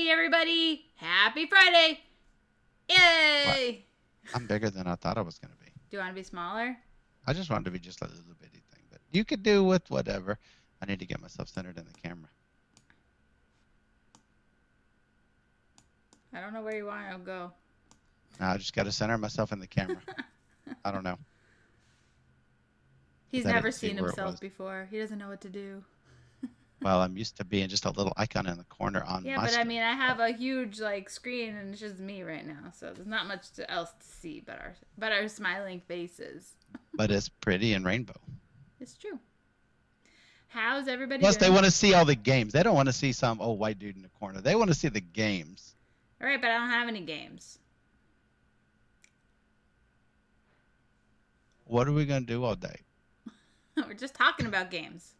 Friday, everybody! Happy Friday! Yay! What? I'm bigger than I thought I was going to be. Do you want to be smaller? I just wanted to be just a little bitty thing, but you could do with whatever. I need to get myself centered in the camera. I don't know where you want to go. Now I just got to center myself in the camera. I don't know. He's never seen himself before. He doesn't know what to do. Well, I'm used to being just a little icon in the corner on my but screen. I mean, I have a huge screen, and it's just me right now, so there's not much else to see but our smiling faces. But it's pretty and rainbow. It's true. How's everybody Plus, doing? they want to see all the games. They don't want to see some old white dude in the corner. They want to see the games. All right, but I don't have any games. What are we going to do all day? We're just talking about games.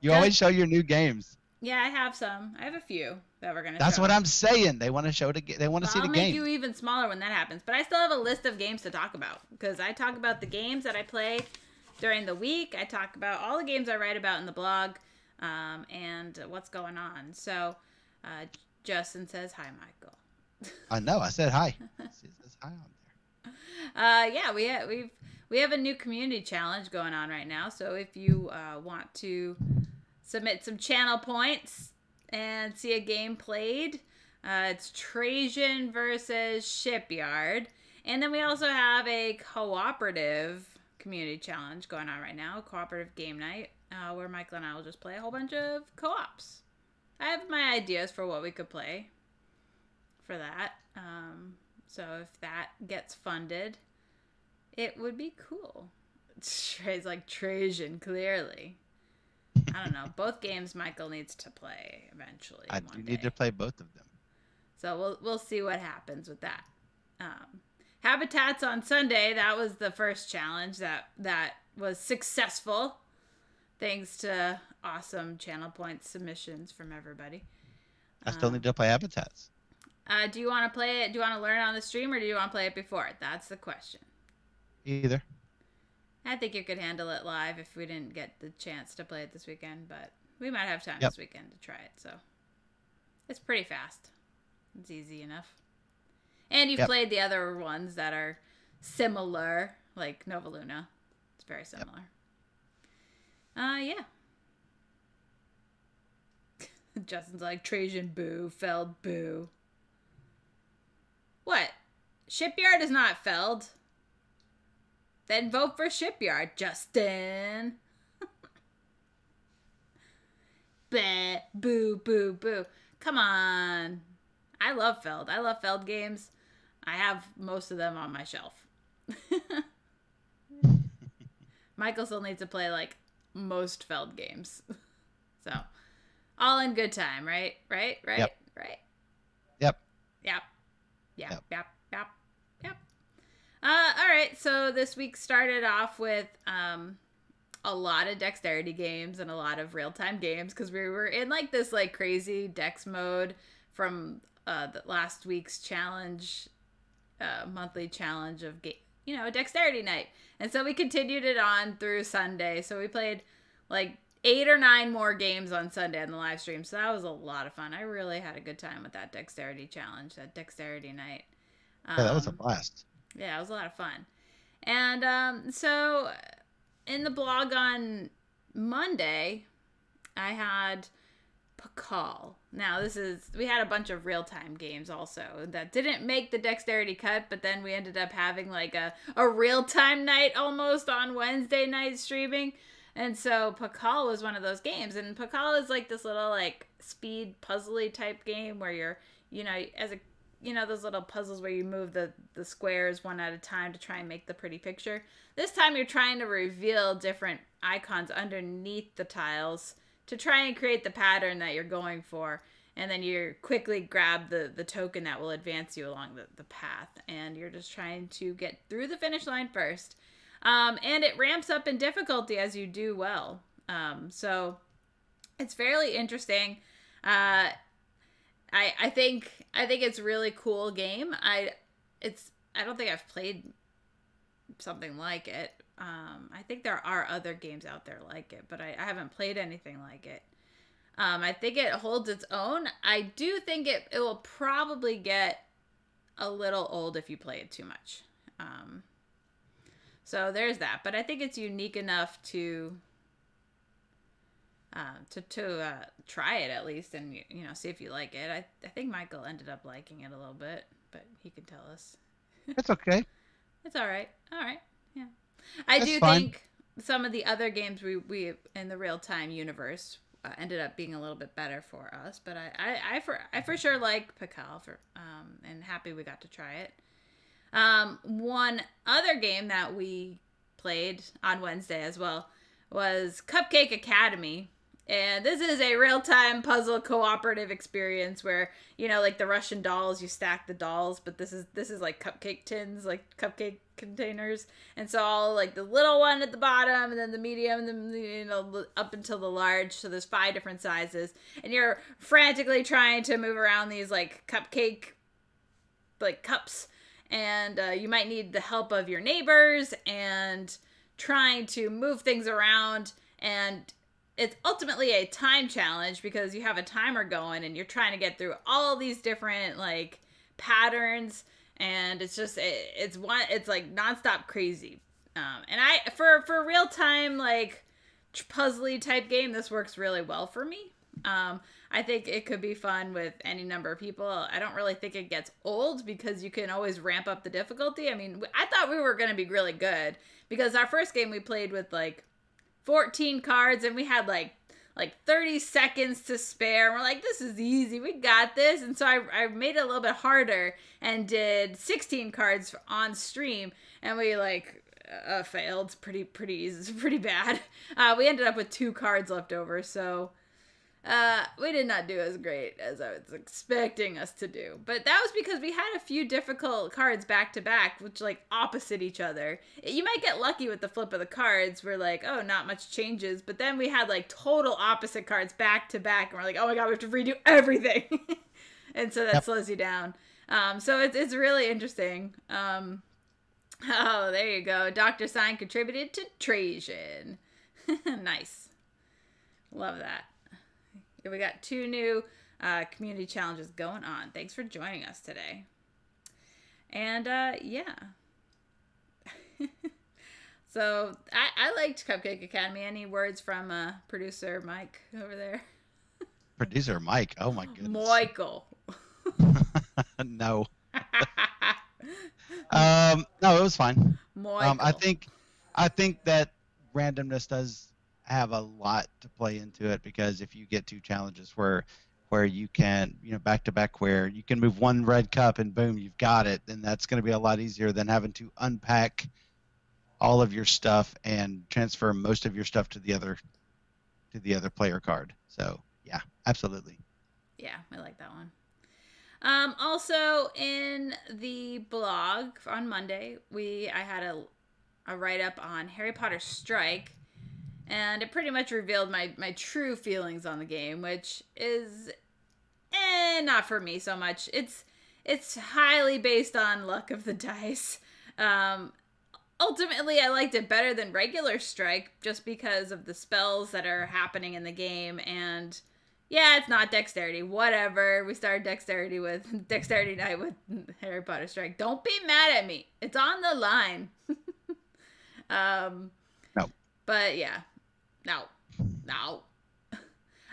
You always show your new games. Yeah, I have some. I have a few that we're gonna show. That's what I'm saying. They want to show they want to see the I'll game. make you even smaller when that happens. But I still have a list of games to talk about because I talk about the games that I play during the week. I talk about all the games I write about in the blog, and what's going on. So, Justin says hi, Michael. I know. I said hi. She says hi on there. Yeah, we have a new community challenge going on right now. So if you want to submit some channel points and see a game played, it's Trajan versus Shipyard. And then we also have a cooperative community challenge going on right now, a cooperative game night, where Michael and I will just play a whole bunch of co-ops. I have my ideas for what we could play for that. So if that gets funded, it would be cool. It's like Trajan, clearly. I don't know. Both games Michael needs to play eventually. I do need to play both of them. So we'll see what happens with that. Habitats on Sunday. That was the first challenge that was successful, thanks to awesome channel point submissions from everybody. I still need to play Habitats. Do you want to play it? Do you want to learn on the stream, or do you want to play it before? That's the question. Either. I think you could handle it live if we didn't get the chance to play it this weekend, but we might have time this weekend to try it. So it's pretty fast. It's easy enough. And you've played the other ones that are similar, like Nova Luna. It's very similar. Yeah. Justin's like, Trajan boo, Feld boo. What? Shipyard is not Feld. Then vote for Shipyard, Justin. Bah, boo, boo, boo. Come on. I love Feld. I love Feld games. I have most of them on my shelf. Michael still needs to play, like, most Feld games. So, all in good time, right? Right? Yep. All right, so this week started off with a lot of dexterity games and a lot of real-time games because we were in like this like crazy dex mode from the last week's challenge, monthly challenge of a dexterity night. And so we continued it on through Sunday. So we played like 8 or 9 more games on Sunday on the live stream. So that was a lot of fun. I really had a good time with that dexterity challenge, that dexterity night. Yeah, that was a blast. Yeah, it was a lot of fun. And so in the blog on Monday, I had Pakal. Now, we had a bunch of real-time games also that didn't make the dexterity cut, but then we ended up having like a real-time night almost on Wednesday night streaming. And so Pakal was one of those games. And Pakal is like this little like speed puzzly type game where you're, those little puzzles where you move the squares one at a time to try and make the pretty picture. This time you're trying to reveal different icons underneath the tiles to try and create the pattern that you're going for. And then you quickly grab the token that will advance you along the path. And you're just trying to get through the finish line first. And it ramps up in difficulty as you do well. So it's fairly interesting. I think it's a really cool game. I don't think I've played something like it. I think there are other games out there like it, but I haven't played anything like it. I think it holds its own. I do think it will probably get a little old if you play it too much. So there's that. But I think it's unique enough to try it at least, and see if you like it. I think Michael ended up liking it a little bit, but he can tell us. It's okay. It's all right. All right. Yeah. I do fine. think some of the other games we in the real time universe ended up being a little bit better for us, but I for sure like Pakal and happy we got to try it. One other game that we played on Wednesday as well was Cupcake Academy. And this is a real-time puzzle cooperative experience where, like the Russian dolls, you stack the dolls, but this is like cupcake tins, like cupcake containers. And so all like the little one at the bottom, and then the medium, and then up until the large. So there's 5 different sizes, and you're frantically trying to move around these like cupcake like cups, and you might need the help of your neighbors and trying to move things around. And it's ultimately a time challenge because you have a timer going and you're trying to get through all these different like patterns, and it's like nonstop crazy. And for real time like puzzly type game, this works really well for me. I think it could be fun with any number of people. I don't really think it gets old because you can always ramp up the difficulty. I mean, I thought we were going to be really good because our first game we played with like 14 cards and we had like 30 seconds to spare. And we're like, this is easy. We got this. And so I made it a little bit harder and did 16 cards on stream, and we like failed pretty easy. It's pretty bad. We ended up with 2 cards left over. So we did not do as great as I was expecting us to do. But that was because we had a few difficult cards back to back, which like opposite each other. You might get lucky with the flip of the cards. We're like, oh, not much changes. But then we had like total opposite cards back to back. And we're like, oh my God, we have to redo everything. And so that slows you down. So it's really interesting. Oh, there you go. Dr. Sign contributed to Trajan. Nice. Love that. We got 2 new community challenges going on. Thanks for joining us today. And yeah. So I liked Cupcake Academy. Any words from producer Mike over there? Producer Mike. Oh my goodness. Michael. No. No, it was fine. Michael. I think that randomness does have a lot to play into it, because if you get 2 challenges where you can, back to back, where you can move 1 red cup and boom, you've got it, then that's going to be a lot easier than having to unpack all of your stuff and transfer most of your stuff to the other player card. So yeah, absolutely. Yeah, I like that one. Also in the blog on Monday, I had a write-up on Harry Potter Strike, and it pretty much revealed my true feelings on the game, which is not for me so much. It's highly based on luck of the dice. Ultimately, I liked it better than regular Strike just because of the spells that are happening in the game, and yeah, it's not dexterity. Whatever. We started dexterity night with Harry Potter Strike. Don't be mad at me. It's on the line. No. But yeah. No.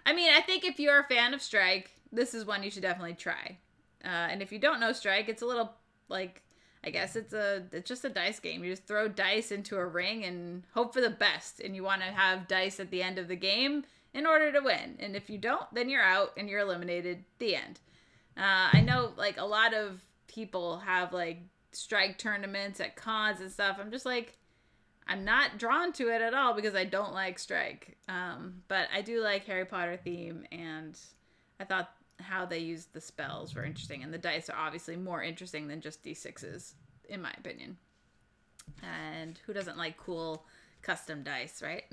I mean, I think if you're a fan of Strike, this is one you should definitely try. And if you don't know Strike, it's a little like, I guess it's just a dice game. You just throw dice into a ring and hope for the best. And you want to have dice at the end of the game in order to win. And if you don't, then you're out and you're eliminated. The end. I know like a lot of people have like Strike tournaments at cons and stuff. I'm just like, I'm not drawn to it at all because I don't like Strike. But I do like Harry Potter theme, and I thought how they used the spells were interesting, and the dice are obviously more interesting than just D6s, in my opinion. And who doesn't like cool custom dice, right?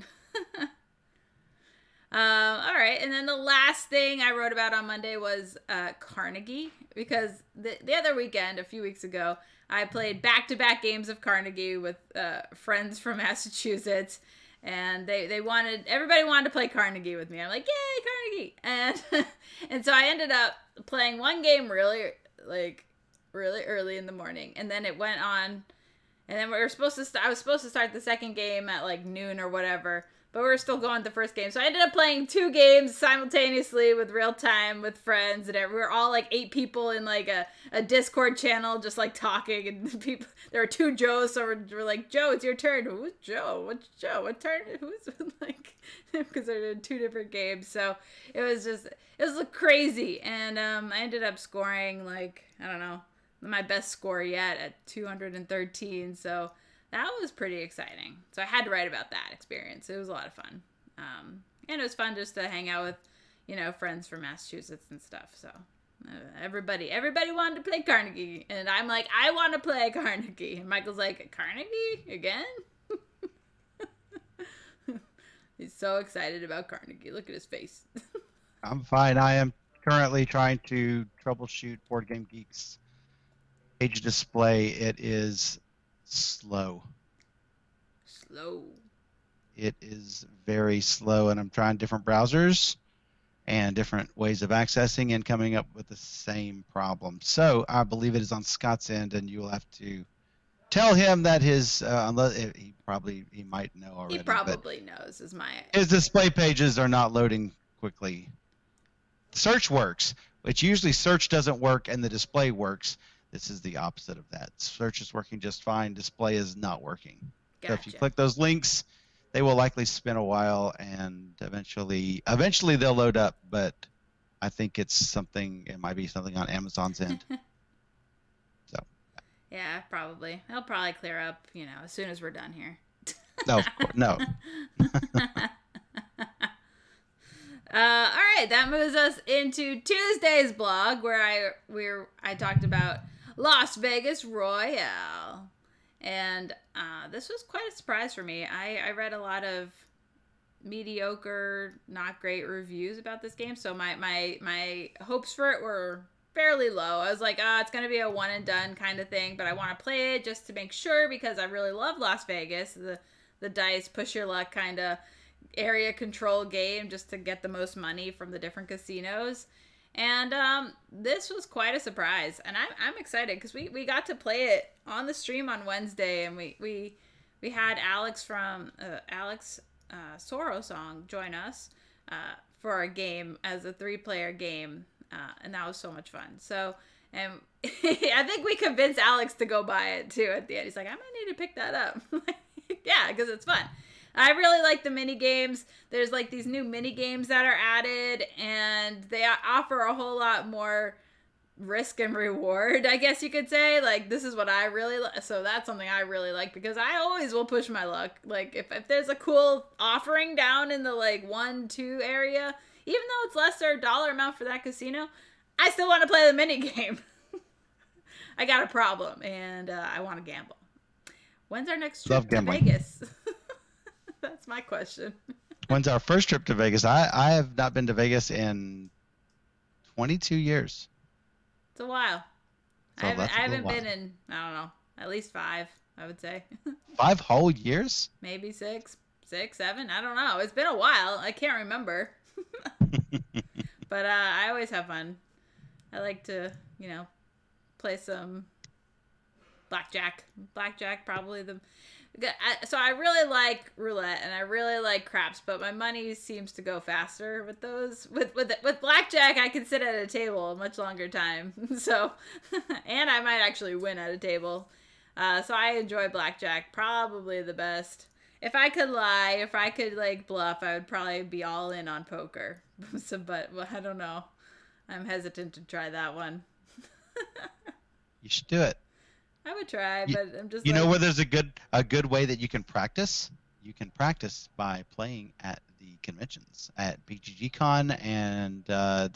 All right, and then the last thing I wrote about on Monday was Carnegie, because the other weekend, a few weeks ago, I played back-to-back games of Carnegie with friends from Massachusetts, and everybody wanted to play Carnegie with me. I'm like, yay, Carnegie! And and so I ended up playing one game really early in the morning, and then it went on, and then I was supposed to start the second game at like noon or whatever, but we were still going the first game. So I ended up playing 2 games simultaneously with real time with friends, and we were all like 8 people in like a Discord channel just like talking, and people, there were 2 Joes, so we're like, Joe, it's your turn. Who's Joe? What's Joe? What turn? Who's like, because they're in 2 different games. So it was crazy. And I ended up scoring like, I don't know, my best score yet at 213. So that was pretty exciting. So I had to write about that experience. It was a lot of fun. And it was fun just to hang out with, friends from Massachusetts and stuff. So everybody wanted to play Carnegie. And I'm like, I want to play Carnegie. And Michael's like, Carnegie again? He's so excited about Carnegie. Look at his face. I'm fine. I am currently trying to troubleshoot Board Game Geek's page display. It is slow. It is very slow, and I'm trying different browsers and different ways of accessing and coming up with the same problem. So I believe it is on Scott's end, and you will have to tell him that unless he might know already. He probably knows his display pages are not loading quickly. Search works, which usually search doesn't work and the display works. This is the opposite of that. Search is working just fine. Display is not working. Gotcha. So if you click those links, they will likely spin a while, and eventually they'll load up. But I think it might be something on Amazon's end. So. Yeah, probably. It'll probably clear up, as soon as we're done here. No, of course, no. All right, that moves us into Tuesday's blog, where I talked about Las Vegas Royale, and this was quite a surprise for me. I read a lot of mediocre, not great reviews about this game, so my hopes for it were fairly low. I was like, it's gonna be a one and done kind of thing, but I want to play it just to make sure because I really love Las Vegas, the dice push your luck kind of area control game just to get the most money from the different casinos. And this was quite a surprise, and I'm excited because we got to play it on the stream on Wednesday, and we had Alex from Soro Song join us for a game as a 3-player game, and that was so much fun. So, and I think we convinced Alex to go buy it too at the end. He's like, I might need to pick that up. Yeah, because it's fun. I really like the mini games. There's like these new mini games that are added, and they offer a whole lot more risk and reward, I guess you could say. Like, this is what I really like. So that's something I really like because I always will push my luck. Like, if there's a cool offering down in the like 1-2 area, even though it's lesser dollar amount for that casino, I still want to play the mini game. I got a problem, and I want to gamble. When's our next trip to Vegas? That's my question. When's our first trip to Vegas? I have not been to Vegas in 22 years. It's a while. So I haven't been in, I don't know, at least 5, I would say. 5 whole years? Maybe 6, 7. I don't know. It's been a while. I can't remember. But I always have fun. I like to, play some blackjack. Blackjack, probably so I really like roulette and I really like craps, but my money seems to go faster with those. With blackjack, I can sit at a table a much longer time. So, and I might actually win at a table. So I enjoy blackjack probably the best. If I could lie, if I could like bluff, I would probably be all in on poker. So, but I don't know. I'm hesitant to try that one. You should do it. I would try, but I'm just. You know where there's a good way that you can practice? You can practice by playing at the conventions at BGG-Con, and and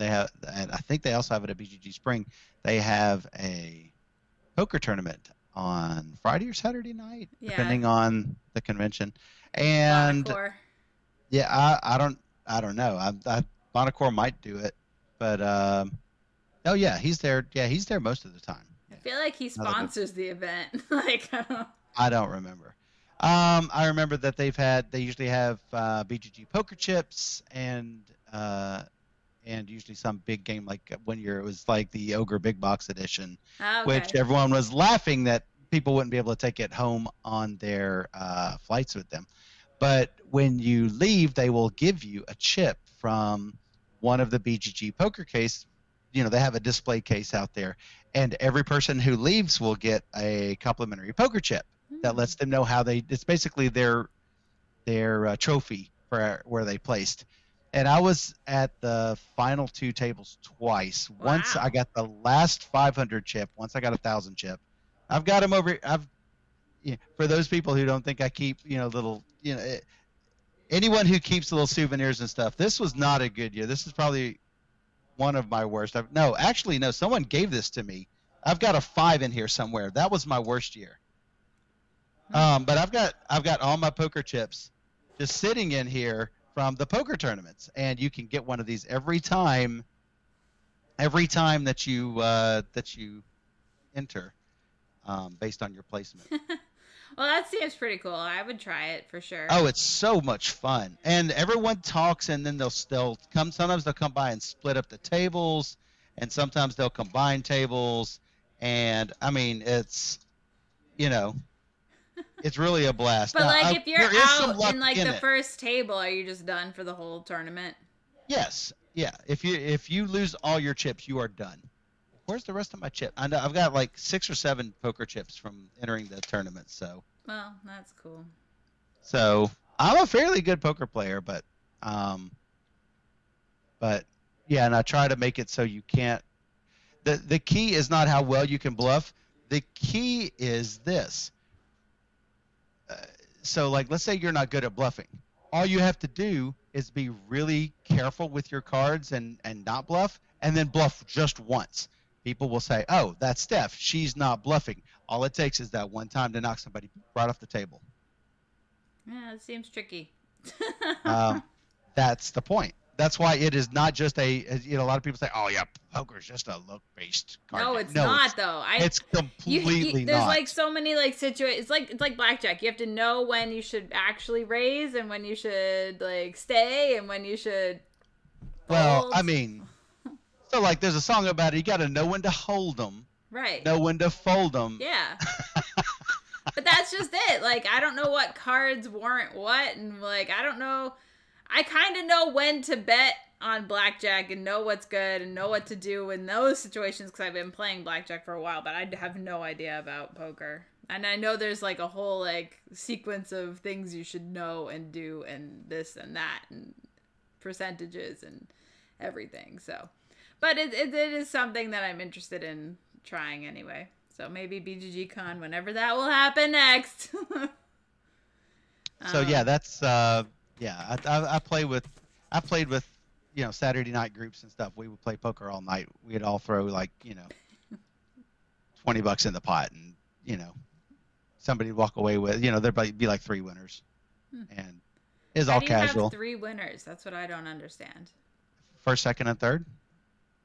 I think they also have it at BGG Spring. They have a poker tournament on Friday or Saturday night, depending on the convention. And yeah, I don't know. Bonacor might do it, but oh yeah, he's there. Yeah, he's there most of the time. I feel like he sponsors the event. Like, I don't remember. I remember that they usually have BGG poker chips and usually some big game like one year it was like the Ogre Big Box edition, Oh, which okay. everyone was laughing that people wouldn't be able to take it home on their flights with them. But when you leave, they will give you a chip from one of the BGG poker case. They have a display case out there, and every person who leaves will get a complimentary poker chip that Hmm. lets them know how they. It's basically their trophy for where they placed. And I was at the final two tables twice. Once I Wow. got the last 500 chip. Once I got 1,000 chip. I've got them over. For those people who don't think I keep little anyone who keeps little souvenirs and stuff. This was not a good year. This is probably one of my worst. No, actually no. Someone gave this to me. I've got a 5 in here somewhere. That was my worst year. Hmm. But I've got all my poker chips just sitting in here from the poker tournaments, and you can get one of these every time that you enter, based on your placement. Well, that seems pretty cool. I would try it for sure. Oh, it's so much fun, and everyone talks, and then they'll come. Sometimes they'll come by and split up the tables, and sometimes they'll combine tables, and I mean you know it's really a blast. But Now, like if you're there is some out luck in like in the it. first table, are you just done for the whole tournament? Yes, yeah. If you lose all your chips, you are done. Where's the rest of my chip? I know I've got like 6 or 7 poker chips from entering the tournament. Well, that's cool. So I'm a fairly good poker player, um, but yeah, and I try to make it so you can't. The key is not how well you can bluff. The key is this. Uh, so like, let's say you're not good at bluffing. All you have to do is be really careful with your cards and not bluff, and then bluff just once. People will say, "Oh, that's Steph. She's not bluffing." All it takes is that one time to knock somebody right off the table. Yeah, it seems tricky. Um, that's the point. That's why it is not just a lot of people say, "Oh yeah, poker is just a look-based card No, game." it's No, not it's though. it's You completely there's like not. so many like situations. It's like blackjack. You have to know when you should actually raise and when you should like stay and when you should Well, I fold. mean, so like there's a song about it. You got to know when to hold them, Right. know when to fold them. Yeah. But that's just it. Like I don't know what cards warrant what, and like I don't know. I kind of know when to bet on blackjack and know what's good and know what to do in those situations because I've been playing blackjack for a while, but I have no idea about poker. And I know there's like a whole like sequence of things you should know and do and this and that and percentages and everything. So, but it is something that I'm interested in trying anyway. So maybe BGG Con whenever that will happen next. So yeah, um, that's yeah. I played with Saturday night groups and stuff. We would play poker all night. We'd all throw like $20 in the pot, and somebody would walk away with there'd be like 3 winners, and it's how all do you have casual. 3 winners? That's what I don't understand. First, second, and third.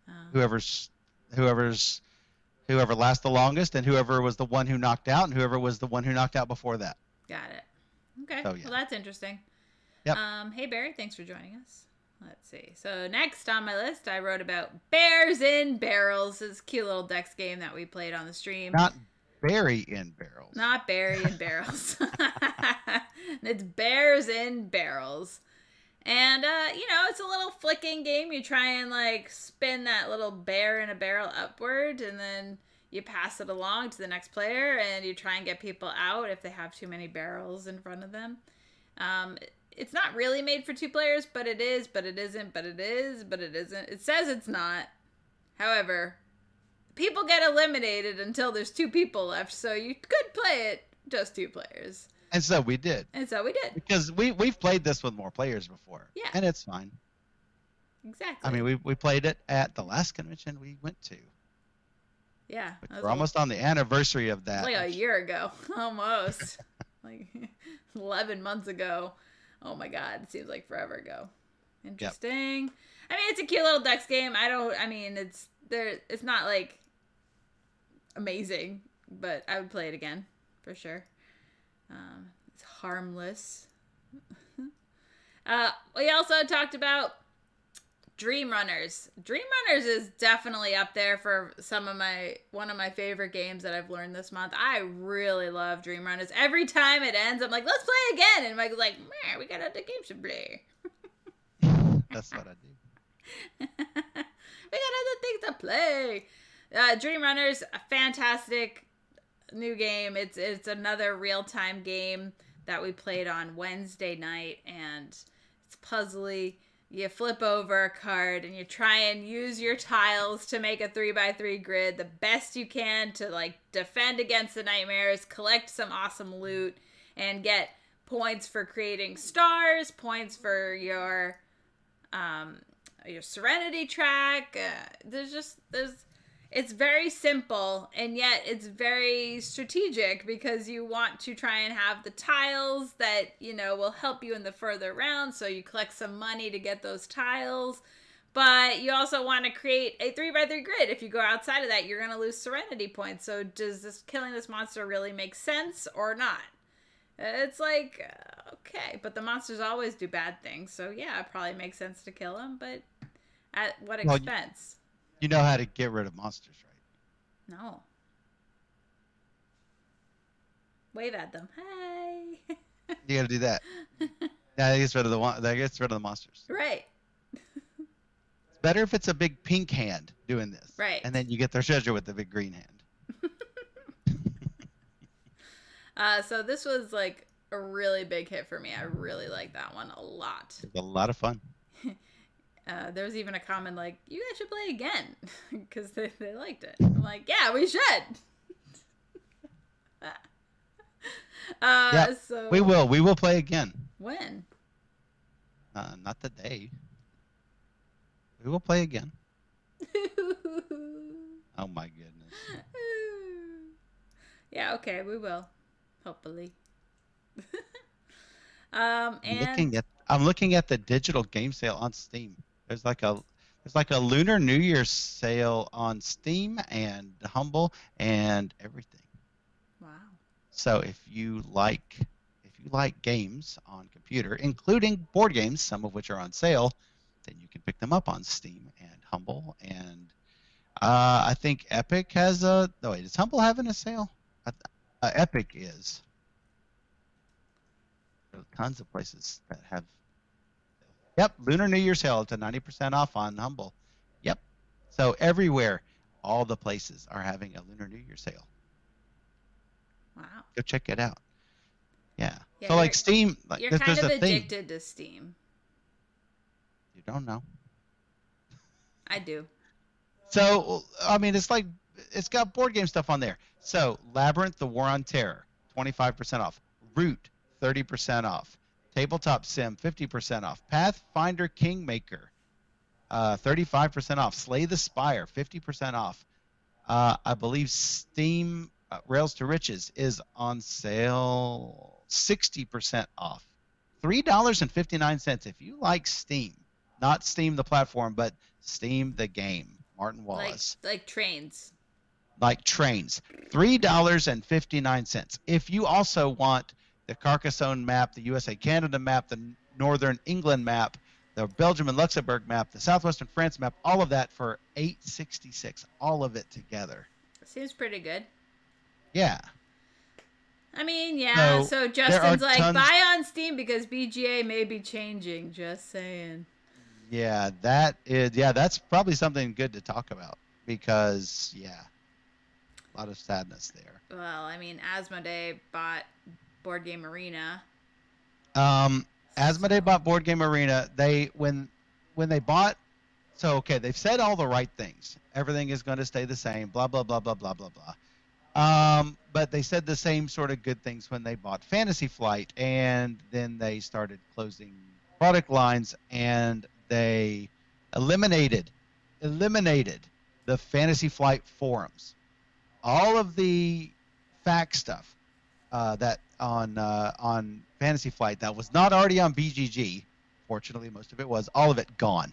Oh, Whoever's whoever's whoever lasts the longest, and whoever was the one who knocked out, and whoever was the one who knocked out before that. got it. Okay, So yeah. well that's interesting. Yep. Hey Barry, thanks for joining us. Let's see. So next on my list, I wrote about Bears in Barrels. This cute little Dex game that we played on the stream. Not berry in barrels. Not Barry in Barrels. It's Bears in Barrels. And it's a little flicking game. You try and like spin that little bear in a barrel upward, and then you pass it along to the next player, and you try and get people out if they have too many barrels in front of them. Um, it's not really made for 2 players, but it is, but it isn't, but it is, but it isn't. It says it's not. However, people get eliminated until there's 2 people left, so you could play it just 2 players. And so we did. And so we did. Because we've played this with more players before. Yeah. And it's fine. Exactly. I mean, we played it at the last convention we went to. Yeah. We're almost on the anniversary of that. Like a year ago, almost. Like 11 months ago. Oh my god, it seems like forever ago. Interesting. Yep. I mean, it's a cute little Dex game. It's not like amazing, but I would play it again for sure. It's harmless. We also talked about Dream Runners. Dream Runners is definitely up there for one of my favorite games that I've learned this month. I really love Dream Runners. Every time it ends, I'm like, let's play again. And Mike's like, man, we got other games to play. That's what I do. We got other things to play. Dream Runners, a fantastic new game. It's another real-time game that we played on Wednesday night, and it's puzzly. You flip over a card and you try and use your tiles to make a 3x3 grid the best you can to like defend against the nightmares, collect some awesome loot, and get points for creating stars, points for your Serenity track. It's very simple, and yet it's very strategic because you want to try and have the tiles that, will help you in the further round. So you collect some money to get those tiles, but you also want to create a 3x3 grid. If you go outside of that, you're going to lose Serenity points. So does killing this monster really make sense or not? It's like, okay, but the monsters always do bad things. So yeah, it probably makes sense to kill them, but at what expense? You know how to get rid of monsters, right? No. Wave at them. Hey. You gotta do that. Yeah, that gets rid of the monsters. Right. It's better if it's a big pink hand doing this. Right. And then you get their treasure with the big green hand. So this was like a really big hit for me. I really like that one a lot. It's a lot of fun. There was even a comment like, you guys should play again because they liked it. I'm like, yeah, we should. Yeah, so we will play again. When? Not today. We will play again. Oh my goodness. Yeah, okay, we will. Hopefully. I'm looking at the digital game sale on Steam. There's like a Lunar New Year sale on Steam and Humble and everything. Wow. So if you like games on computer, including board games, some of which are on sale, then you can pick them up on Steam and Humble. And I think Epic has a. No, wait, is Humble having a sale? Epic is. There are tons of places that have. Yep, Lunar New Year sale to 90% off on Humble. Yep. So everywhere, all the places are having a Lunar New Year sale. Wow. Go check it out. Yeah. Yeah, so like Steam, you're there's kind of a thing. addicted to Steam. You don't know. I do. So I mean, it's got board game stuff on there. So Labyrinth: The War on Terror, 25% off. Root, 30% off. Tabletop Sim, 50% off. Pathfinder Kingmaker, 35% off. Slay the Spire, 50% off. I believe Steam Rails to Riches is on sale, 60% off. $3.59 if you like Steam. Not Steam the platform, but Steam the game. Martin Wallace. Like trains. Like trains. $3.59. If you also want the Carcassonne map, the USA-Canada map, the Northern England map, the Belgium and Luxembourg map, the Southwestern France map, all of that for $8.66. All of it together. Seems pretty good. Yeah. I mean, yeah. So Justin's like, tons... buy on Steam because BGA may be changing. Just saying. Yeah, that's probably something good to talk about because, yeah, a lot of sadness there. Well, I mean, Asmodee bought Board Game Arena. Asmodee bought Board Game Arena. When they bought, so okay, they've said all the right things. Everything is going to stay the same. Blah blah blah blah blah blah blah. But they said the same sort of good things when they bought Fantasy Flight, and then they started closing product lines, and they eliminated the Fantasy Flight forums. All of the fact stuff that on Fantasy Flight that was not already on BGG, fortunately most of it was, all of it gone.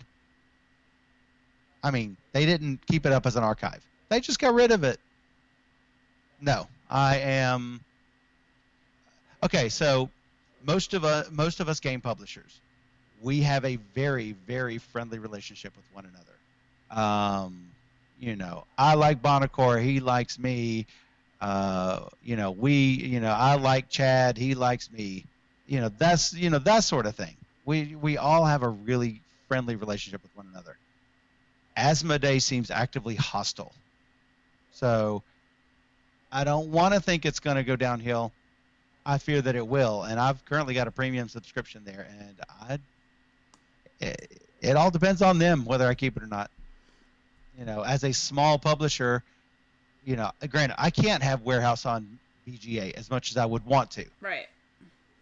I mean, they didn't keep it up as an archive. They just got rid of it. No, Okay, so most of us game publishers, we have a very, very friendly relationship with one another. I like Bonacor, he likes me. I like Chad, he likes me. That sort of thing. We all have a really friendly relationship with one another. Asmodee seems actively hostile, so I don't want to think it's going to go downhill. I fear that it will, and I've currently got a premium subscription there, and it all depends on them whether I keep it or not. As a small publisher, granted, I can't have warehouse on BGA as much as I would want to. Right.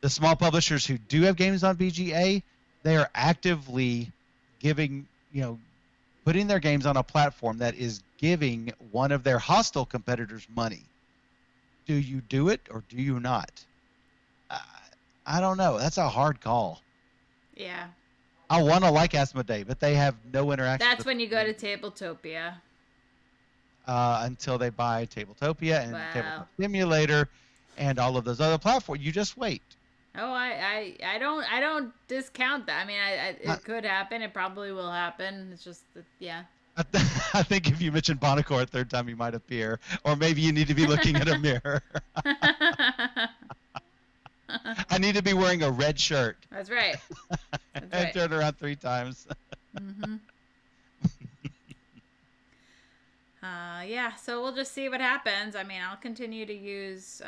The small publishers who do have games on BGA, they are actively giving, putting their games on a platform that is giving one of their hostile competitors money. Do you do it or do you not? Uh, I don't know. That's a hard call. Yeah. I want to like Asmodee, but they have no interaction. That's when you go to Tabletopia. Until they buy Tabletopia and Wow. Tabletop Simulator and all of those other platforms. You just wait. Oh, I don't discount that. I mean, it could happen. It probably will happen. It's just yeah. I think if you mention Bonacor a third time, you might appear, or maybe you need to be looking at a mirror. I need to be wearing a red shirt. That's right. That's right. Turn around 3 times. Mm-hmm. Yeah, so we'll just see what happens. I mean, I'll continue to use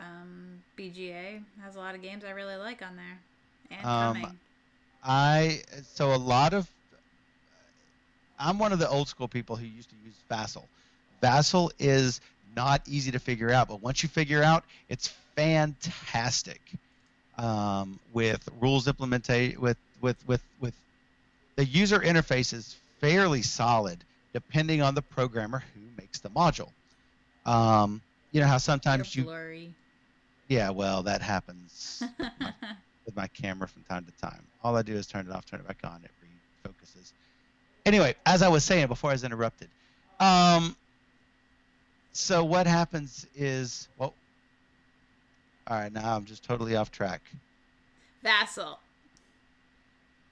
BGA. It has a lot of games I really like on there, and coming. I'm one of the old school people who used to use Vassal. Vassal is not easy to figure out, but once you figure out, it's fantastic. With rules implementation, with the user interface is fairly solid, depending on the programmer who makes the module. How sometimes blurry. Yeah, well, that happens with my camera from time to time. All I do is turn it off, turn it back on, it refocuses. Anyway, as I was saying before I was interrupted, so what happens is, well, all right, now I'm just totally off track. Vassal.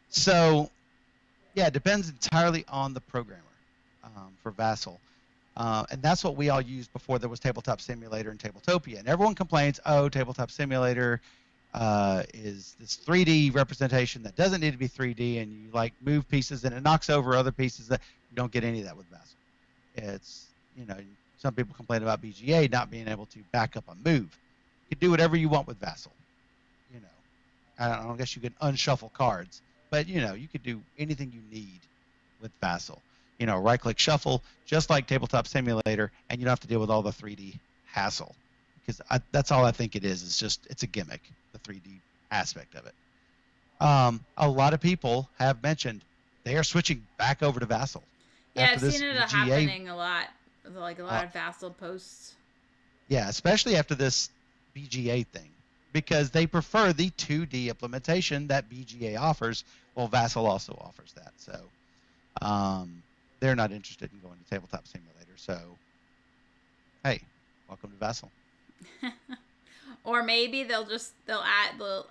So, yeah, it depends entirely on the programmer for Vassal. And that's what we all used before there was Tabletop Simulator and Tabletopia. And everyone complains, oh, Tabletop Simulator is this 3D representation that doesn't need to be 3D, and you move pieces and it knocks over other pieces. That you don't get any of that with Vassal. It's, some people complain about BGA not being able to back up a move. You can do whatever you want with Vassal. I guess you can unshuffle cards, but you could do anything you need with Vassal. Right-click shuffle, just like Tabletop Simulator, and you don't have to deal with all the 3D hassle. Because that's all I think it is. It's a gimmick, the 3D aspect of it. A lot of people have mentioned they are switching back over to Vassal. Yeah, I've seen it happening a lot. Like a lot of Vassal posts. Yeah, especially after this BGA thing. Because they prefer the 2D implementation that BGA offers. Well, Vassal also offers that. So they're not interested in going to Tabletop Simulator. So, hey, welcome to Vassal. Or maybe they'll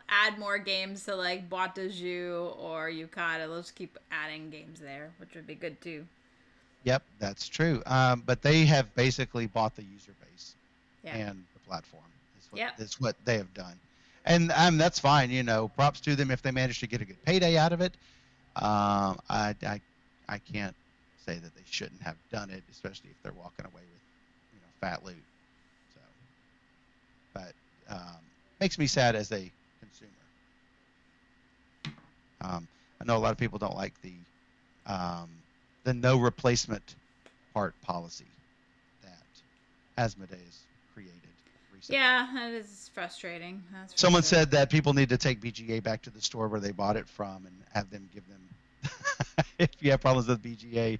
add more games to like Boîte de Jeu or Yukata. They'll just keep adding games there, which would be good too. Yep, that's true. But they have basically bought the user base and the platform. That's what they have done. And that's fine, props to them if they manage to get a good payday out of it. I can't say that they shouldn't have done it, especially if they're walking away with, fat loot. So, but makes me sad as a consumer. I know a lot of people don't like the no replacement part policy that Asmodee has created. Yeah, that is frustrating. Someone said that people need to take BGA back to the store where they bought it from and have them give them, if you have problems with BGA,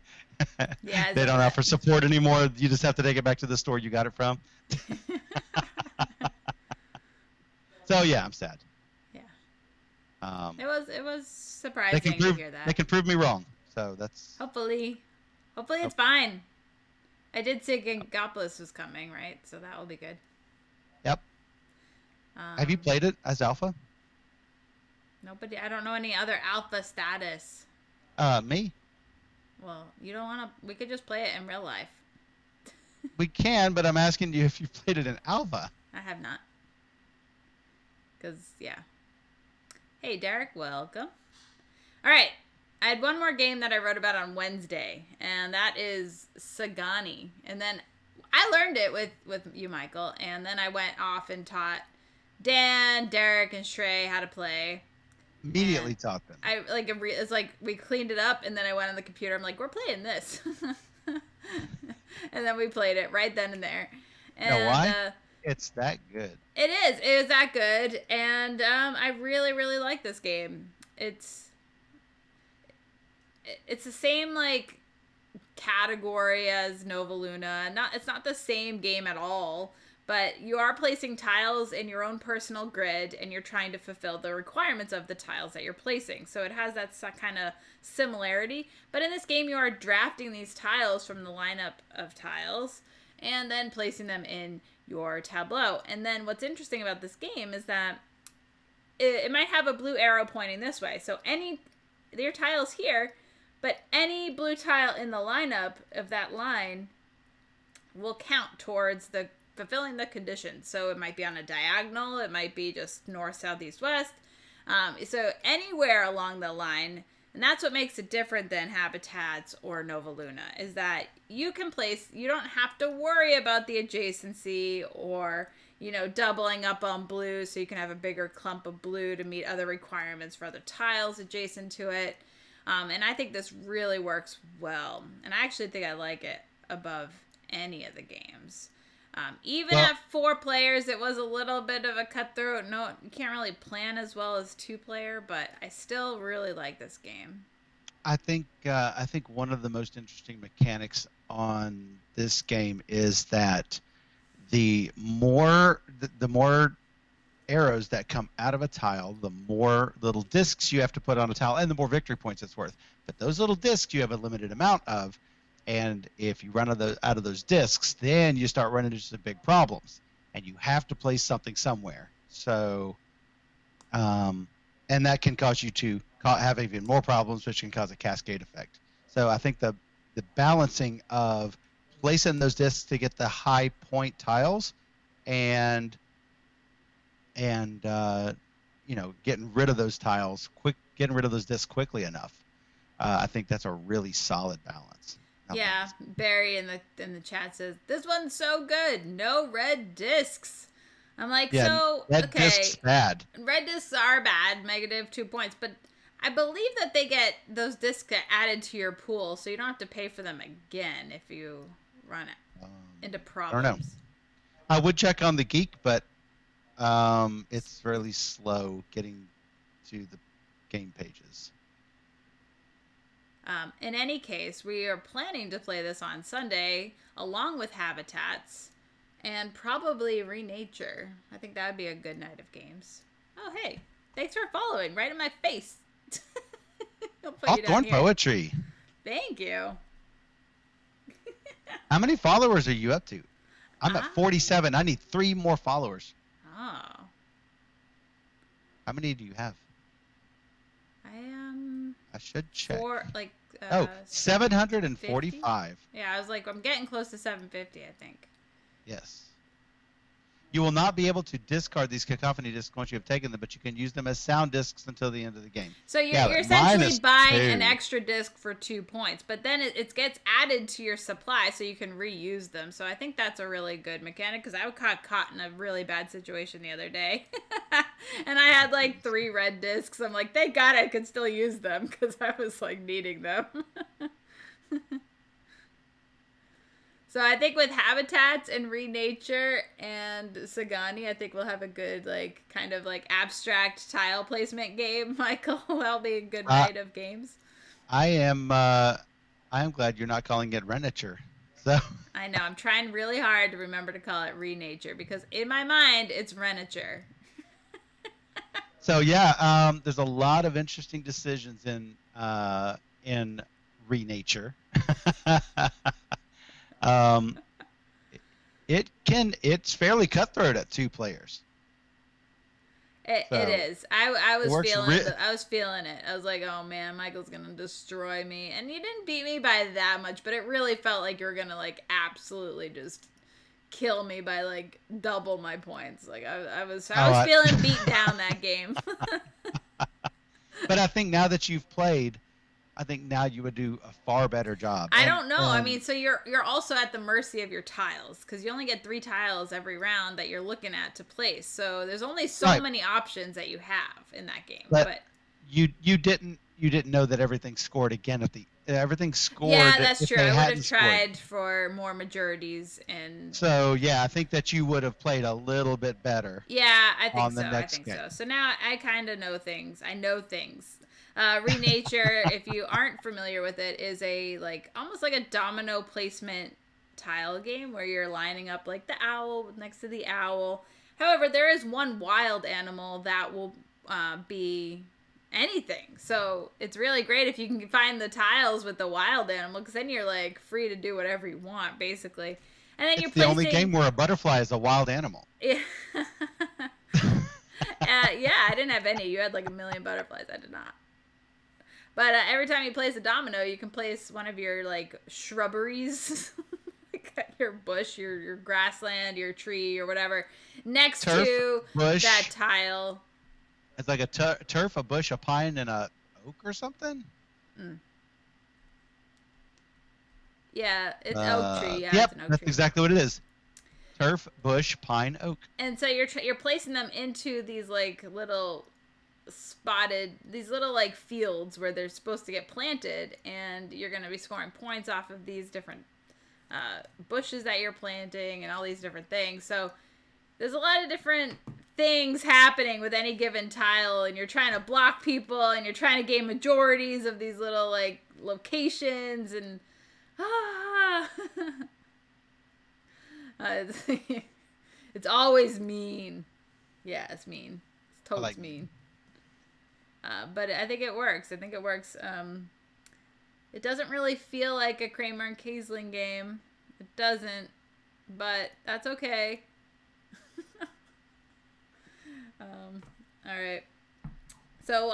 they don't offer support anymore. You just have to take it back to the store you got it from. So yeah, I'm sad. Yeah. It was surprising to hear that. They can prove me wrong. So that's hopefully it's fine. I did say Gingopolis was coming, right? So that will be good. Yep. Have you Um, played it as alpha? Nobody. I don't know any other alpha status. Me. Well, you don't want to. We could just play it in real life. We can, but I'm asking you if you played it in alpha. I have not. Because, yeah. Hey, Derek, welcome. All right. I had one more game that I wrote about on Wednesday, and that is Sagani. And then I learned it with you, Michael, and then I went off and taught Dan, Derek, and Shrey how to play. Immediately And taught them. I like it's like we cleaned it up, and then I went on the computer. I'm like, we're playing this, and then we played it right then and there. And, You know why? It's that good. It is. It is that good, and I really, really like this game. It's the same like category as Nova Luna. It's not the same game at all, but you are placing tiles in your own personal grid, and you're trying to fulfill the requirements of the tiles that you're placing. So it has that kind of similarity. But in this game, you are drafting these tiles from the lineup of tiles, and then placing them in your tableau. And then what's interesting about this game is that it might have a blue arrow pointing this way. So your tile's here, but any blue tile in the lineup of that line will count towards fulfilling the conditions. So it might be on a diagonal. It might be just north, south, east, west. So anywhere along the line. And that's what makes it different than Habitats or Nova Luna, is that you don't have to worry about the adjacency or, doubling up on blue so you can have a bigger clump of blue to meet other requirements for other tiles adjacent to it. And I think this really works well. And I actually think I like it above any of the games. Even at 4 players, it was a little bit of a cutthroat. No, you can't really plan as well as 2-player, but I still really like this game. I think one of the most interesting mechanics on this game is that the more arrows that come out of a tile, the more little discs you have to put on a tile, and the more victory points it's worth. But those little discs you have a limited amount of. And if you run out of those discs, then you start running into some big problems, and you have to place something somewhere. So, and that can cause you to have even more problems, which can cause a cascade effect. So I think the balancing of placing those discs to get the high point tiles, and getting rid of those tiles getting rid of those discs quickly enough. I think that's a really solid balance. Yeah, Barry in the chat says, this one's so good. No red discs. I'm like, yeah, so, red okay. discs bad. Red discs are bad, negative 2 points, but I believe that those discs get added to your pool, so you don't have to pay for them again if you run it into problems. I don't know. I would check on the Geek, but it's really slow getting to the game pages. In any case, we are planning to play this on Sunday along with Habitats and probably Renature. I think that would be a good night of games. Oh, hey, thanks for following right in my face. Hawthorne Poetry. Thank you. How many followers are you up to? I'm at 47. I need 3 more followers. Oh. How many do you have? I should check. 745. Yeah, I was like, I'm getting close to 750, I think. Yes. You will not be able to discard these cacophony discs once you have taken them, but you can use them as sound discs until the end of the game. So you're essentially buying an extra disc for 2 points, but then it gets added to your supply so you can reuse them. So I think that's a really good mechanic, because I got caught in a really bad situation the other day. And I had like 3 red discs. I'm like, thank God I could still use them, because I was like needing them. So I think with Habitats and Renature and Sagani, I think we'll have a good, like, kind of like abstract tile placement game, Michael. That'll be a good night of games. I am glad you're not calling it Renature. So I know, I'm trying really hard to remember to call it Renature, because in my mind it's Renature. So yeah, there's a lot of interesting decisions in Renature. It's fairly cutthroat at 2 players. It So is. I it was works. feeling I was feeling it. I was like, oh man, Michael's gonna destroy me. And you didn't beat me by that much, but it really felt like you were gonna like absolutely just kill me by like double my points. Like I was feeling beat down that game. But I think now that you've played, I think now you would do a far better job. I don't know. I mean, so you're also at the mercy of your tiles because you only get 3 tiles every round that you're looking at to place. So there's only so many options that you have in that game. But you didn't know that everything scored again at the everything scored. Yeah, that's true. I would have tried for more majorities and. So yeah, I think that you would have played a little bit better. Yeah, I think so. I think so. So now I kind of know things. I know things. Renature, if you aren't familiar with it, is a like almost like a domino placement tile game where you're lining up like the owl next to the owl. However, there is one wild animal that will be anything. So it's really great if you can find the tiles with the wild animal because then you're like free to do whatever you want basically. And then it's the only game where a butterfly is a wild animal. Yeah. Yeah, I didn't have any. You had like a million butterflies. I did not. But every time you place a domino, you can place one of your, like, shrubberies, your bush, your grassland, your tree, or whatever, next to that tile. It's like a turf, a bush, a pine, and a oak or something? Mm. Yeah, it's oak tree. Yeah, yep, it's an oak that's tree. exactly what it is. Turf, bush, pine, oak. And so you're placing them into these, like, little spotted, these little like fields where they're supposed to get planted, and you're going to be scoring points off of these different bushes that you're planting and all these different things. So there's a lot of different things happening with any given tile, and you're trying to block people and you're trying to gain majorities of these little like locations and it's always mean. Yeah, it's mean. It's totally mean. But I think it works. It doesn't really feel like a Kramer and Kiesling game. It doesn't, but that's okay. All right. So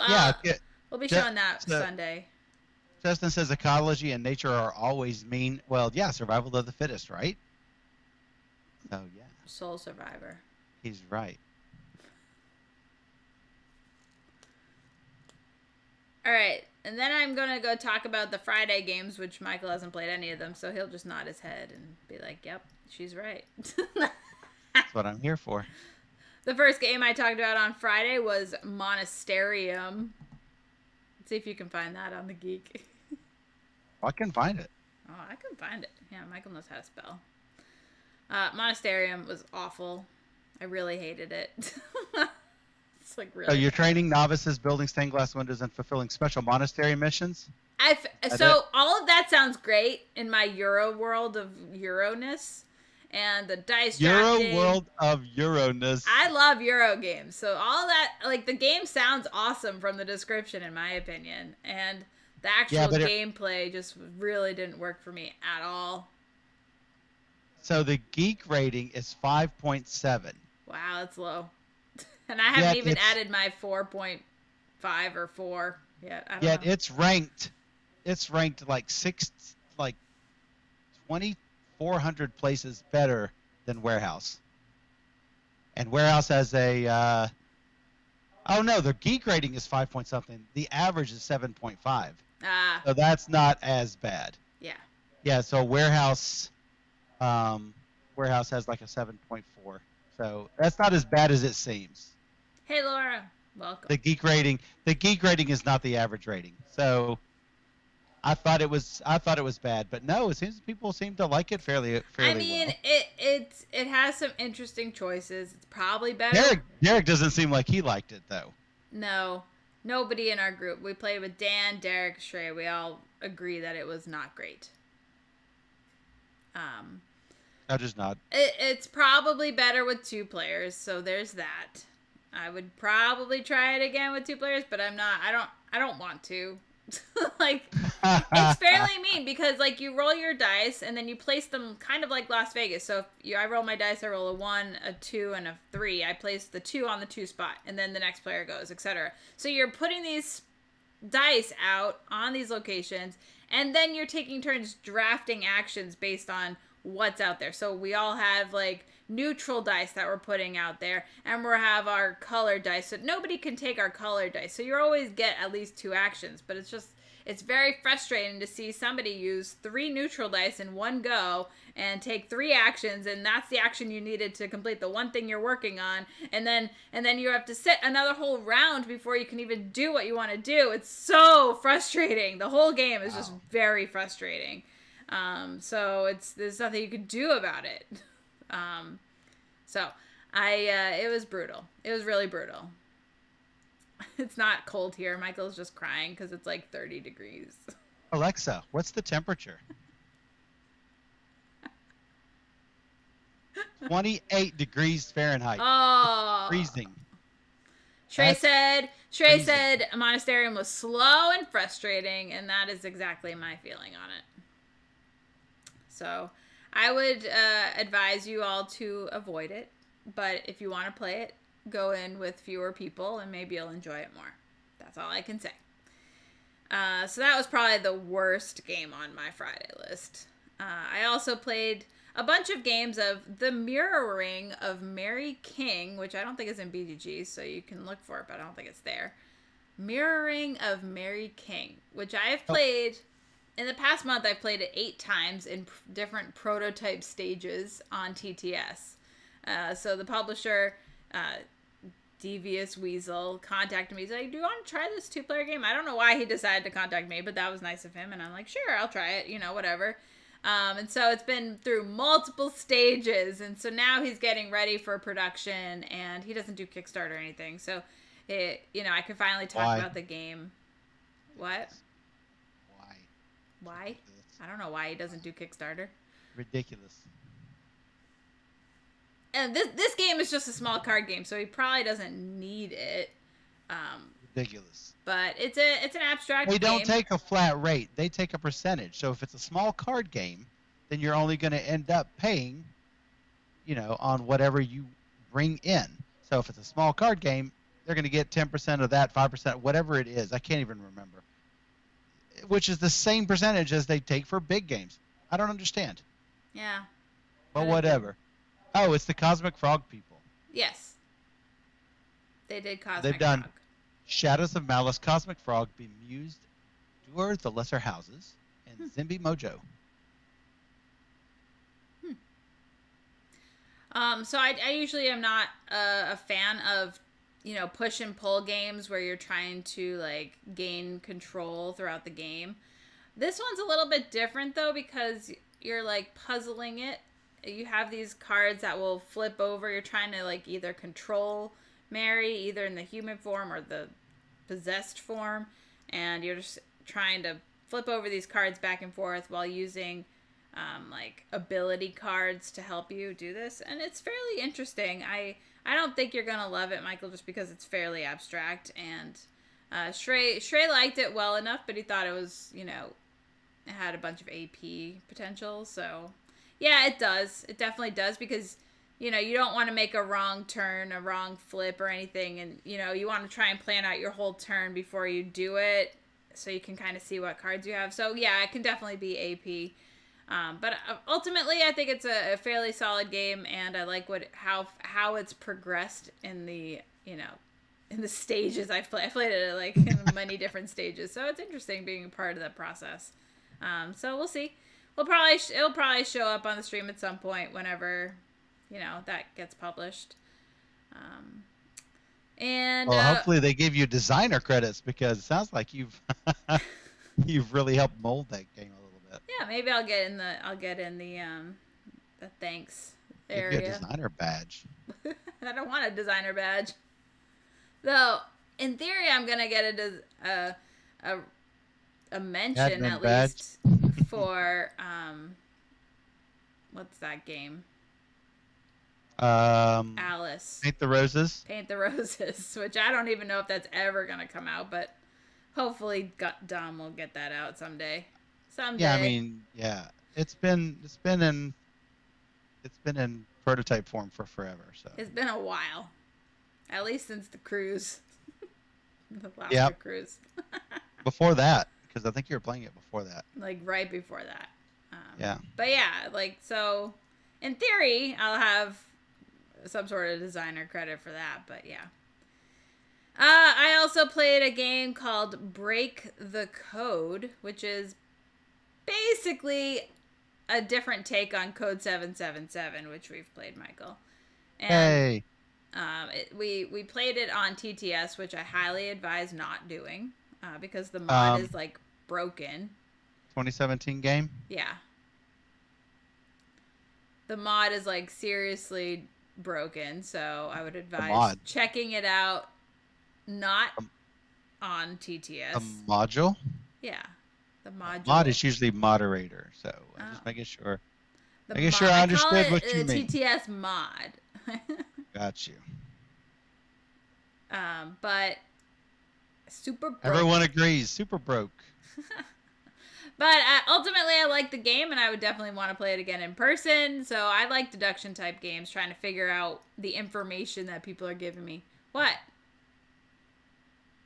we'll be showing that Sunday. Justin says ecology and nature are always mean. Well, yeah, survival of the fittest, right? So yeah. Soul Survivor. He's right. All right, and then I'm going to go talk about the Friday games, which Michael hasn't played any of them, so he'll just nod his head and be like, yep, she's right. That's what I'm here for. The first game I talked about on Friday was Monasterium. Let's see if you can find that on the Geek. I can find it. Oh, I can find it. Yeah, Michael knows how to spell. Monasterium was awful. I really hated it. It's like really. So you're training novices, building stained glass windows, and fulfilling special monastery missions? So all of that sounds great in my Euro world of Euro-ness. And the dice drafting. Euro world of Euro-ness. I love Euro games. So all that, like, the game sounds awesome from the description, in my opinion. And the actual gameplay just really didn't work for me at all. So the geek rating is 5.7. Wow, that's low. And I haven't even added my 4.5 or 4 yet. I don't know. It's ranked. It's ranked like 2,400 places better than Warehouse. And Warehouse has a. Oh no, the geek rating is 5 point something. The average is 7.5. So that's not as bad. Yeah. Yeah. So Warehouse has like a 7.4. So that's not as bad as it seems. Hey Laura, welcome. The geek rating is not the average rating. So I thought it was bad, but no, it seems people seem to like it fairly I mean, well. It has some interesting choices. It's probably better. Derek doesn't seem like he liked it though. No. Nobody in our group. We played with Dan, Derek, Shrey. We all agree that it was not great. I'll just nod. It's probably better with 2 players, so there's that. I would probably try it again with 2 players, but I'm not. I don't want to. Like, It's fairly mean because like you roll your dice and then you place them kind of like Las Vegas. So if I roll my dice, I roll a 1, a 2, and a 3. I place the 2 on the 2 spot, and then the next player goes, etc. So you're putting these dice out on these locations, and then you're taking turns drafting actions based on what's out there. So we all have like neutral dice that we're putting out there, and we'll have our color dice. So nobody can take our color dice. So you always get at least 2 actions, but it's very frustrating to see somebody use 3 neutral dice in one go and take 3 actions, and that's the action you needed to complete the one thing you're working on, and then you have to sit another whole round before you can even do what you want to do. It's so frustrating. The whole game is just very frustrating. So there's nothing you can do about it. It was brutal. It was really brutal. It's not cold here. Michael's just crying because it's like 30 degrees. Alexa, what's the temperature? 28 degrees Fahrenheit. Oh. It's freezing. Trey said Monasterium was slow and frustrating, and that is exactly my feeling on it. So I would advise you all to avoid it, but if you want to play it, go in with fewer people and maybe you'll enjoy it more. That's all I can say. So that was probably the worst game on my Friday list. I also played a bunch of games of The Mirroring of Mary King, which I don't think is in BGG, so you can look for it, but I don't think it's there. Mirroring of Mary King, which I have played... In the past month, I've played it 8 times in different prototype stages on TTS. So the publisher, Devious Weasel, contacted me. He's like, do you want to try this 2-player game? I don't know why he decided to contact me, but that was nice of him. And I'm like, sure, I'll try it, whatever. And so it's been through multiple stages. And so now he's getting ready for production, and he doesn't do Kickstarter or anything. So, I could finally talk about the game. What? Why? I don't know why he doesn't do Kickstarter. Ridiculous. And this game is just a small card game, so he probably doesn't need it. Ridiculous. But it's an abstract game. They don't take a flat rate. They take a percentage. So if it's a small card game, then you're only going to end up paying, on whatever you bring in. So if it's a small card game, they're going to get 10% of that, 5%, whatever it is. I can't even remember. Which is the same percentage as they take for big games. I don't understand. Yeah. But whatever. Oh, it's the Cosmic Frog people. Yes. They did Cosmic Frog. They've done Shadows of Malice, Cosmic Frog, Bemused, Duer, The Lesser Houses, and Zimby Mojo. So I usually am not a fan of push and pull games where you're trying to like gain control throughout the game. This one's a little bit different though because you're like puzzling it. You have these cards that will flip over. You're trying to like either control Mary, either in the human form or the possessed form, and you're just trying to flip over these cards back and forth while using like ability cards to help you do this, and it's fairly interesting. I don't think you're gonna love it, Michael, just because it's fairly abstract. And Shrey liked it well enough, but he thought it was, it had a bunch of AP potential. So, yeah, it does. It definitely does because, you don't want to make a wrong turn, a wrong flip or anything. And, you want to try and plan out your whole turn before you do it so you can kind of see what cards you have. So, yeah, it can definitely be AP. But ultimately, I think it's a fairly solid game, and I like how it's progressed in the in the stages I've played. I played it like in many different stages, so it's interesting being a part of that process. So we'll see. It'll probably show up on the stream at some point whenever that gets published. And hopefully they give you designer credits because it sounds like you've really helped mold that game a little bit. Yeah, maybe I'll get in the thanks area. Give you a designer badge. I don't want a designer badge. Though, in theory, I'm gonna get a mention Admin at badge. least for what's that game? Alice. Paint the Roses. Paint the Roses, which I don't even know if that's ever gonna come out, but Hopefully, Dom will get that out someday. Someday. Yeah, I mean, yeah, it's been in prototype form for forever. So It's been a while. At least since the cruise. The yeah, Alaska cruise. before that, because I think you were playing it before that. Like right before that. Yeah. But yeah, like, so in theory, I'll have some sort of designer credit for that. But yeah. I also played a game called Break the Code, which is basically a different take on Code 777, which we've played, Michael. And Hey, we played it on TTS, which I highly advise not doing because the mod um, is like broken. 2017 game. Yeah. The mod is like seriously broken, so I would The advise mod. checking it out not Um, on A TTS. module. Yeah. The module. Mod is usually moderator, so I'm Oh. just making sure. The Making mod. sure I I call understood it what you the mean. TTS mod. Got you. But super broke. Everyone agrees. Super broke. But ultimately, I like the game, and I would definitely want to play it again in person. So I like deduction type games, trying to figure out the information that people are giving me. What?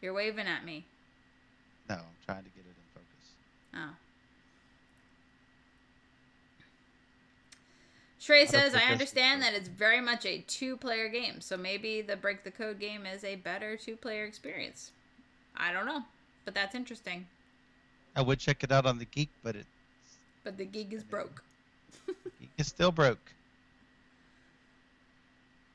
You're waving at me. No, I'm trying to get it in focus. Oh. Shrey says, I understand that it's very much a two-player game, so maybe the Break the Code game is a better two-player experience. I don't know, but that's interesting. I would check it out on the Geek, but the Geek is broke. Geek is still broke.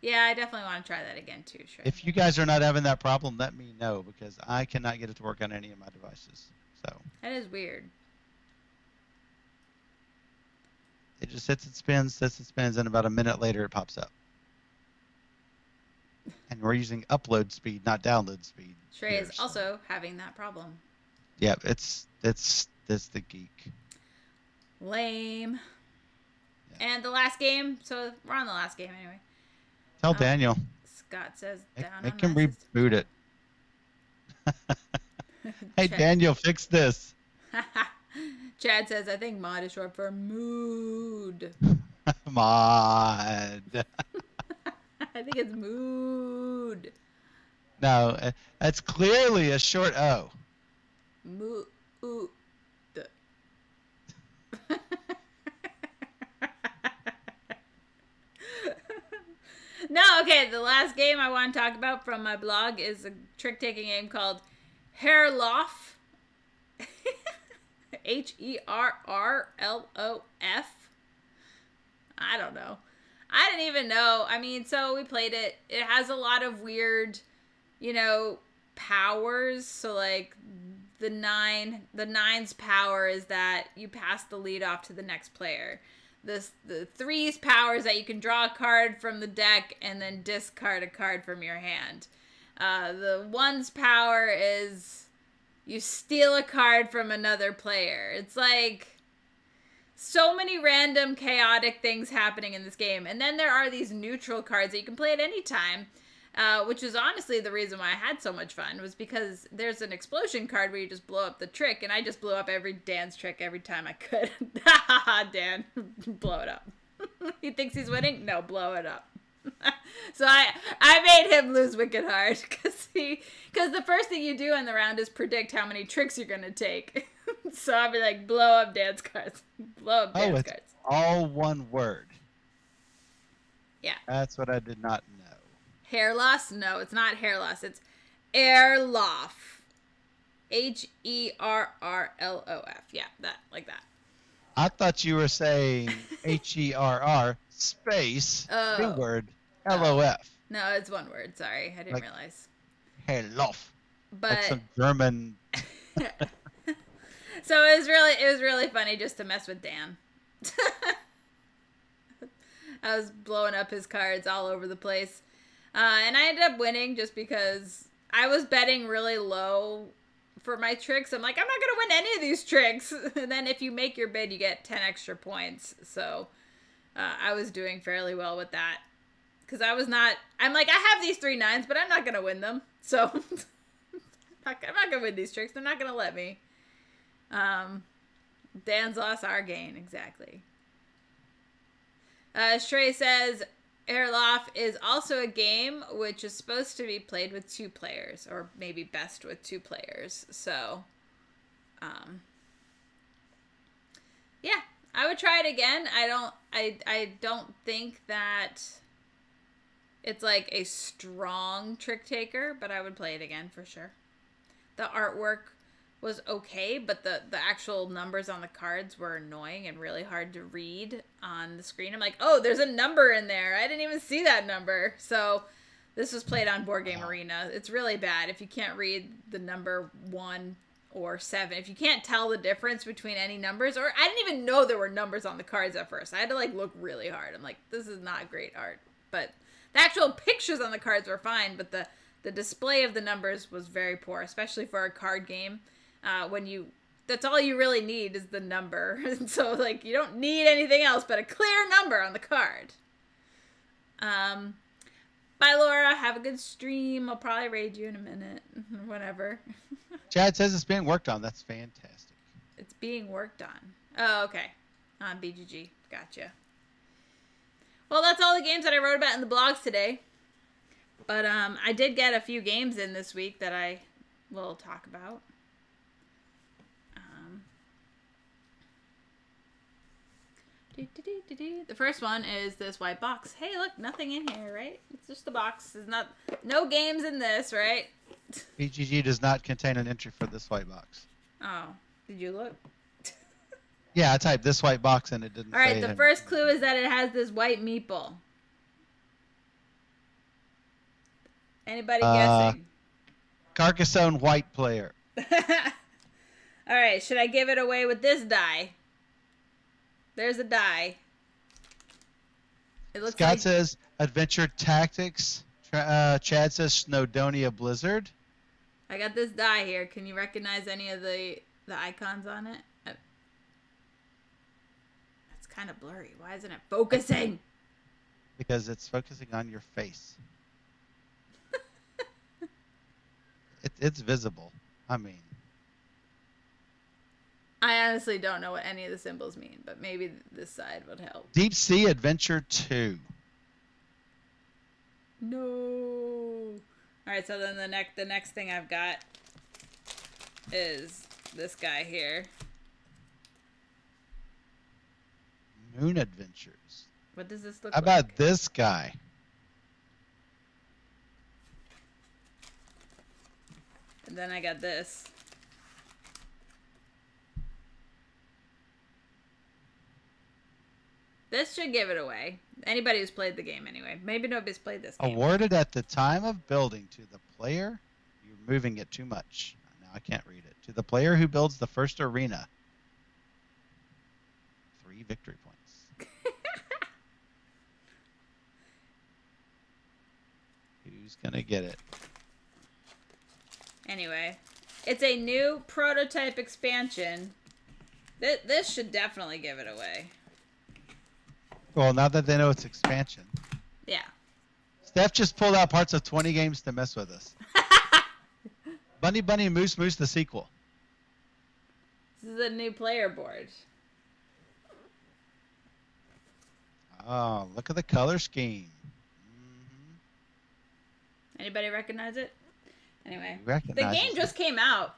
Yeah, I definitely want to try that again too, Shrey. If you guys are not having that problem, let me know because I cannot get it to work on any of my devices. So that is weird. it just sits and spins, and about a minute later it pops up. And we're using upload speed, not download speed. Shrey is also having that problem. Yeah, it's the Geek. Lame. Yeah. And the last game, so we're on the last game anyway. Tell Daniel. Scott says down Make on him my reboot it. Hey, Daniel, fix this. Chad says, I think mod is short for mood. Mod. I think it's mood. No, that's clearly a short O. Mood. No, okay, the last game I want to talk about from my blog is a trick-taking game called Herrloff. Herrlof. I don't know. I didn't even know. I mean, so we played it. It has a lot of weird, powers. So like the nine's power is that you pass the lead off to the next player. The three's power is that you can draw a card from the deck and then discard a card from your hand. The one's power is you steal a card from another player. It's like so many random chaotic things happening in this game. And then there are these neutral cards that you can play at any time, which is honestly the reason why I had so much fun, was because there's an explosion card where you just blow up the trick, and I just blew up Dan's trick every time I could. Dan, blow it up. He thinks he's winning? No, blow it up. So I made him lose wicked hard because the first thing you do in the round is predict how many tricks you're gonna take. So I'll be like, blow up Dan's cards, blow up Dan's cards. All one word. Yeah. That's what I did not know. Hair loss? No, it's not hair loss. It's Herrloff. Herrlof. Yeah, that, like that. I thought you were saying HERR space, new word, LOF. No, it's one word. Sorry, I didn't realize. Herrloff. But like some German. So it was really funny just to mess with Dan. I was blowing up his cards all over the place. And I ended up winning just because I was betting really low for my tricks. I'm like, I'm not going to win any of these tricks. And then if you make your bid, you get 10 extra points. So I was doing fairly well with that. Because I'm like, I have these 3 9s, but I'm not going to win them. So I'm not gonna win these tricks. They're not gonna let me. Dan's loss, our gain. Exactly. Shrey says Airloft is also a game which is supposed to be played with 2 players, or maybe best with 2 players. So, yeah, I would try it again. I don't think that it's like a strong trick taker, but I would play it again for sure. The artwork was okay, but the actual numbers on the cards were annoying and really hard to read on the screen. I'm like, oh, there's a number in there. I didn't even see that number. So this was played on Board Game Arena. It's really bad if you can't read the number 1 or 7. If you can't tell the difference between any numbers, or I didn't even know there were numbers on the cards at first. I had to like look really hard. I'm like, this is not great art. But the actual pictures on the cards were fine, but the display of the numbers was very poor, especially for a card game. That's all you really need is the number. And so, like, you don't need anything else but a clear number on the card. Bye, Laura. Have a good stream. I'll probably raid you in a minute. Whatever. Chad says it's being worked on. That's fantastic. It's being worked on. Oh, okay. On BGG. Gotcha. Well, that's all the games that I wrote about in the blogs today. But I did get a few games in this week that I will talk about. The first one is this white box. Hey, look, nothing in here, right? It's just the box. There's no games in this, right? BGG does not contain an entry for this white box. Oh, did you look? Yeah, I typed this white box and it didn't. All right, the first clue is that it has this white meeple. Anybody guessing? Carcassonne white player. All right, should I give it away with this die? There's a die. It looks Scott like... says Adventure Tactics. Chad says Snowdonia Blizzard. I got this die here. Can you recognize any of the icons on it? It's kind of blurry. Why isn't it focusing? Because it's focusing on your face. It's visible. I mean... I honestly don't know what any of the symbols mean, but maybe this side would help. Deep Sea Adventure 2. No. All right, so then the next thing I've got is this guy here. Moon Adventures. What does this look How like? about this guy? And then I got this. This should give it away. Anybody who's played the game anyway. Maybe nobody's played this game. Awarded at the time of building to the player. You're moving it too much. Now I can't read it. To the player who builds the first arena. 3 victory points. Who's going to get it? Anyway, it's a new prototype expansion. This should definitely give it away. Well, now that they know it's expansion. Yeah. Steph just pulled out parts of 20 games to mess with us. Bunny Bunny Moose Moose, the sequel. This is a new player board. Oh, look at the color scheme. Mm-hmm. Anybody recognize it? Anyway, the Recognizes game just came out.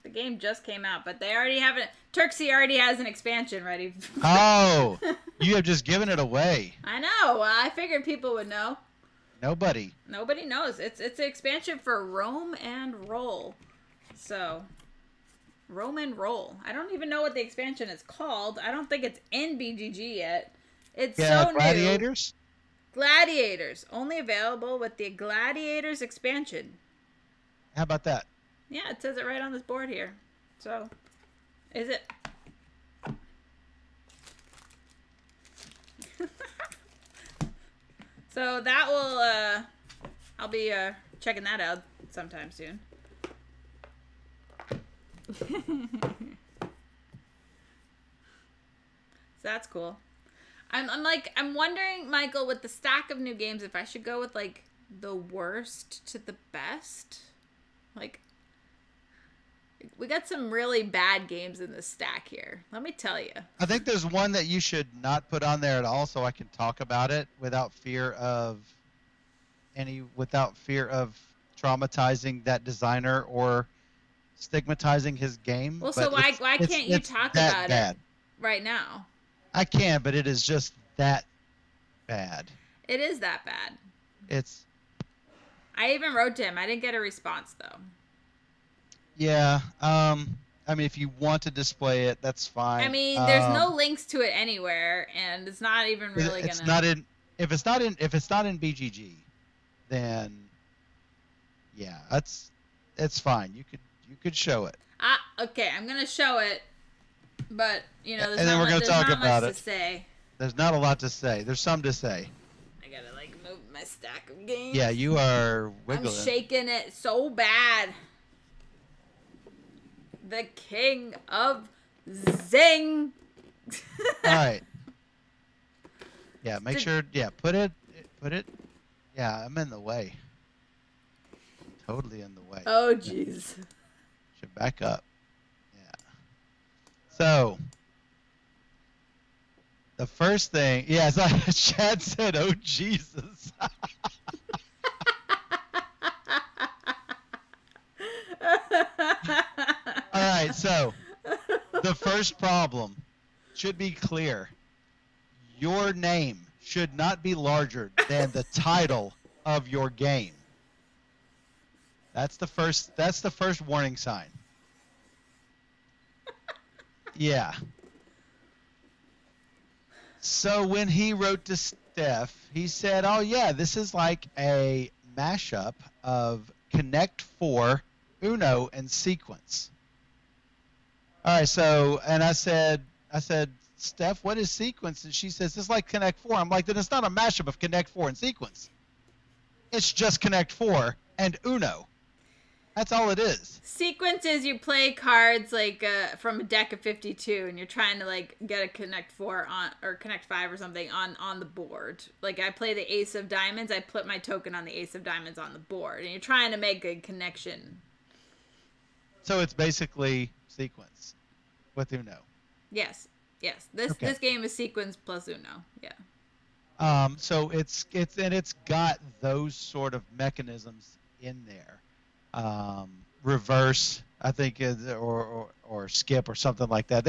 The game just came out, but they already have it. Turksy already has an expansion ready. Oh, you have just given it away. I know. I figured people would know. Nobody knows. It's an expansion for Roam and Roll. So, Roam and Roll. I don't even know what the expansion is called. I don't think it's in BGG yet. It's so new. Gladiators? Gladiators. Only available with the Gladiators expansion. How about that? Yeah, it says it right on this board here. So, is it? So that will, I'll be checking that out sometime soon. So that's cool. I'm wondering, Michael, with the stack of new games, if I should go with like the worst to the best. Like, we got some really bad games in the stack here. Let me tell you. I think there's one that you should not put on there at all, so I can talk about it without fear of traumatizing that designer or stigmatizing his game. Well, so why can't you talk about it right now? I can, but it is just that bad. It is that bad. I even wrote to him. I didn't get a response though. Yeah. I mean, if you want to display it, that's fine. I mean, there's no links to it anywhere, and it's not even really If it's not in BGG, then yeah, it's fine. You could show it. Okay, I'm gonna show it, but there's and then we're gonna talk about it. To say. There's not a lot to say. There's some to say. I gotta move my stack of games. Yeah, you are wiggling. I'm shaking it so bad. The king of Zing. All right. Yeah, make sure. Yeah, put it. Yeah, I'm in the way. Totally in the way. Oh, jeez. Should back up. Yeah. So, the first thing, yeah, it's like Chad said, "Oh Jesus." All right, so the first problem should be clear. Your name should not be larger than the title of your game. That's the first warning sign. Yeah. So when he wrote to Steph, he said, "Oh yeah, this is like a mashup of Connect 4, Uno, and Sequence." All right, so and I said, "Steph, what is Sequence?" And she says, "It's like Connect 4." I'm like, "Then it's not a mashup of Connect 4 and Sequence. It's just Connect 4 and Uno. That's all it is." Sequence is you play cards from a deck of 52, and you're trying to get a Connect 4 on or Connect 5 or something on the board. Like I play the Ace of Diamonds, I put my token on the Ace of Diamonds on the board, and you're trying to make a connection. So it's basically Sequence with Uno. Yes. This game is Sequence plus Uno. Yeah. So it's got those sort of mechanisms in there. Reverse, I think, or skip or something like that.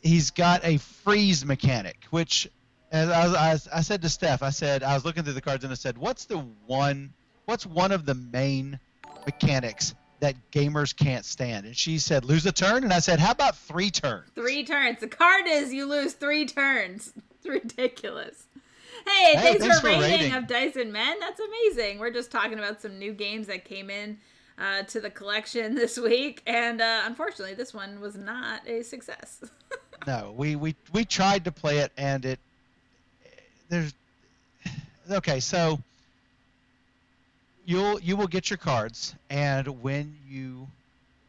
He's got a freeze mechanic, which, as I said to Steph, I was looking through the cards and I said, what's one of the main mechanics that gamers can't stand? And she said, lose a turn. And I said, how about 3 turns? 3 turns. The card is you lose 3 turns. It's ridiculous. Hey, thanks for rating of Dice and Men. That's amazing. We're just talking about some new games that came in to the collection this week, and unfortunately, this one was not a success. No, we tried to play it, and okay. So you will get your cards, and when you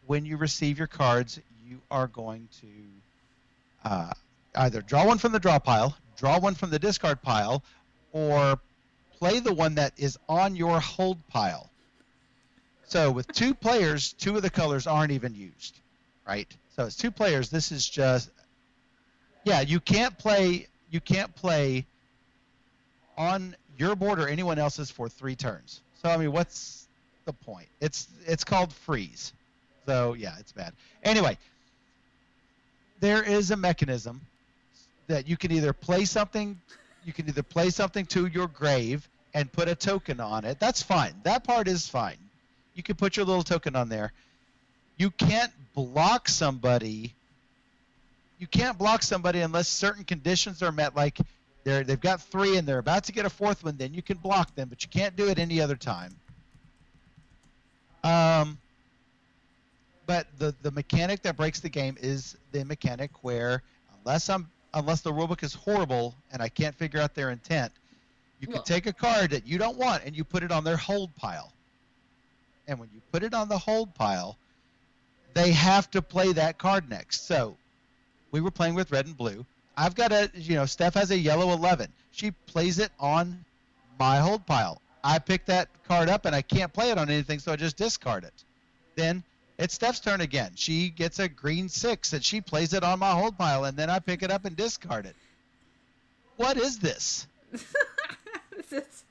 receive your cards, you are going to either draw one from the draw pile, draw one from the discard pile, or play the one that is on your hold pile. So with 2 players, 2 of the colors aren't even used, right? So it's 2 players. This is just, yeah, you can't play on your board or anyone else's for 3 turns. So I mean, what's the point? It's called freeze. So yeah, it's bad. Anyway, there is a mechanism that you can either play something to your grave and put a token on it. That's fine. That part is fine. You can put your little token on there. You can't block somebody. You can't block somebody unless certain conditions are met, like they've got 3 and they're about to get a 4th one, then you can block them, but you can't do it any other time. But the mechanic that breaks the game is the mechanic where unless the rulebook is horrible and I can't figure out their intent, you can take a card that you don't want and you put it on their hold pile. And when you put it on the hold pile, they have to play that card next. So we were playing with red and blue. I've got Steph has a yellow 11. She plays it on my hold pile. I pick that card up and I can't play it on anything, so I just discard it. Then it's Steph's turn again. She gets a green 6 and she plays it on my hold pile, and then I pick it up and discard it. What is this? It's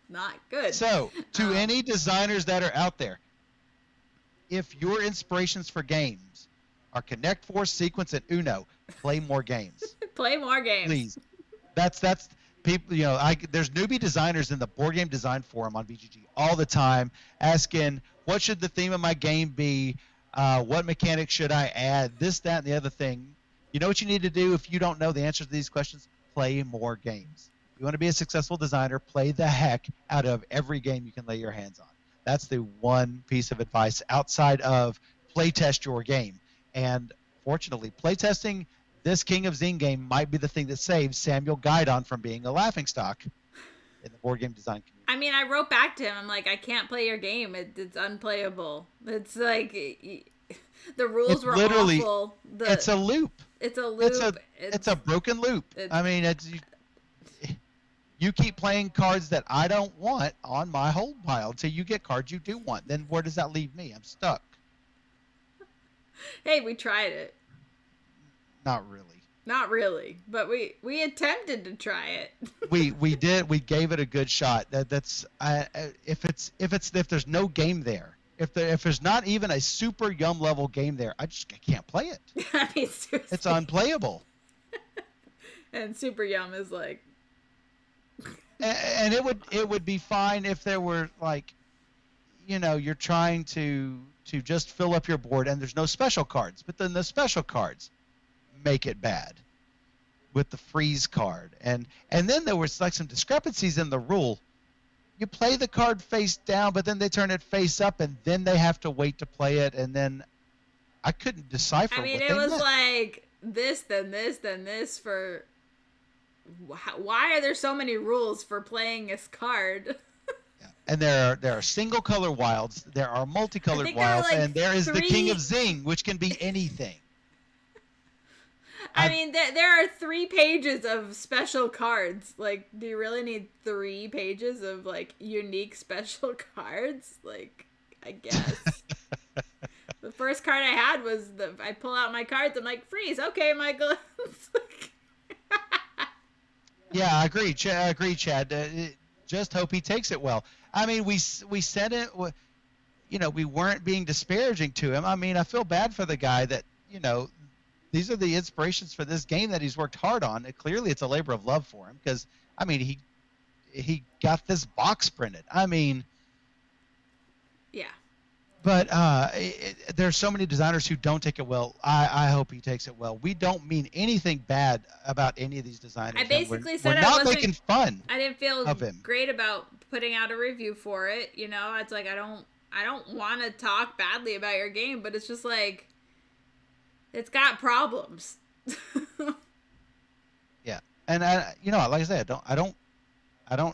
not good. So, to any designers that are out there, if your inspirations for games are Connect, Force, Sequence, and Uno, play more games. Play more games. Please. That's people, there's newbie designers in the board game design forum on BGG all the time asking, what should the theme of my game be? What mechanics should I add? This, that, and the other thing. You know what you need to do if you don't know the answers to these questions? Play more games. If you want to be a successful designer, play the heck out of every game you can lay your hands on. That's the one piece of advice outside of play test your game. And fortunately, playtesting this King of Zine game might be the thing that saves Samuel Guidon from being a laughingstock in the board game design community. I mean, I wrote back to him. I'm like, I can't play your game. It's unplayable. It's like the rules were awful. It's a loop. It's a loop. It's a broken loop. I mean, you keep playing cards that I don't want on my hold pile until you get cards you do want. Then where does that leave me? I'm stuck. Hey, we tried it. Not really. Not really, but we attempted to try it. we did. We gave it a good shot. If there's no game there, if there's not even a super yum level game there, I can't play it. I mean, seriously. It's unplayable. And super yum is like. And it would be fine if there were like, you're trying to just fill up your board and there's no special cards, but then the special cards make it bad with the freeze card. And then there was like some discrepancies in the rule. You play the card face down, but then they turn it face up and then they have to wait to play it. And then I couldn't decipher. I mean, it was like this, then this, then this for. Why are there so many rules for playing this card? Yeah. And there are single color wilds, there are multicolored wilds, and there is the King of Zing, which can be anything. I mean, there are 3 pages of special cards. Like, do you really need 3 pages of, like, unique special cards? Like, I guess. The first card I had was, I pull out my cards, I'm like, freeze, okay, Michael. Yeah, I agree, Chad. Just hope he takes it well. I mean, we said it, we weren't being disparaging to him. I mean, I feel bad for the guy that, these are the inspirations for this game that he's worked hard on. Clearly, it's a labor of love for him because, I mean, he got this box printed. I mean, yeah. But there's so many designers who don't take it well. I hope he takes it well. We don't mean anything bad about any of these designers. I basically said we're not making fun. I didn't feel great about putting out a review for it. It's like I don't want to talk badly about your game, but it's just like. It's got problems. Yeah, and like I said, I don't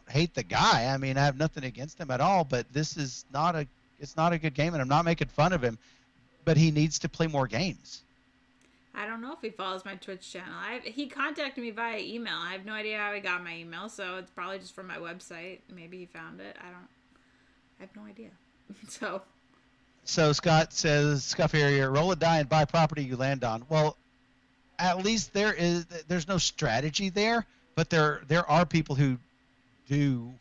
hate the guy. I mean, I have nothing against him at all. But this is not a good game, and I'm not making fun of him. But he needs to play more games. I don't know if he follows my Twitch channel. He contacted me via email. I have no idea how he got my email, so it's probably just from my website. Maybe he found it. I have no idea. So Scott says, Scuff area, roll a die and buy property you land on. Well, at least there's no strategy there, but there are people who do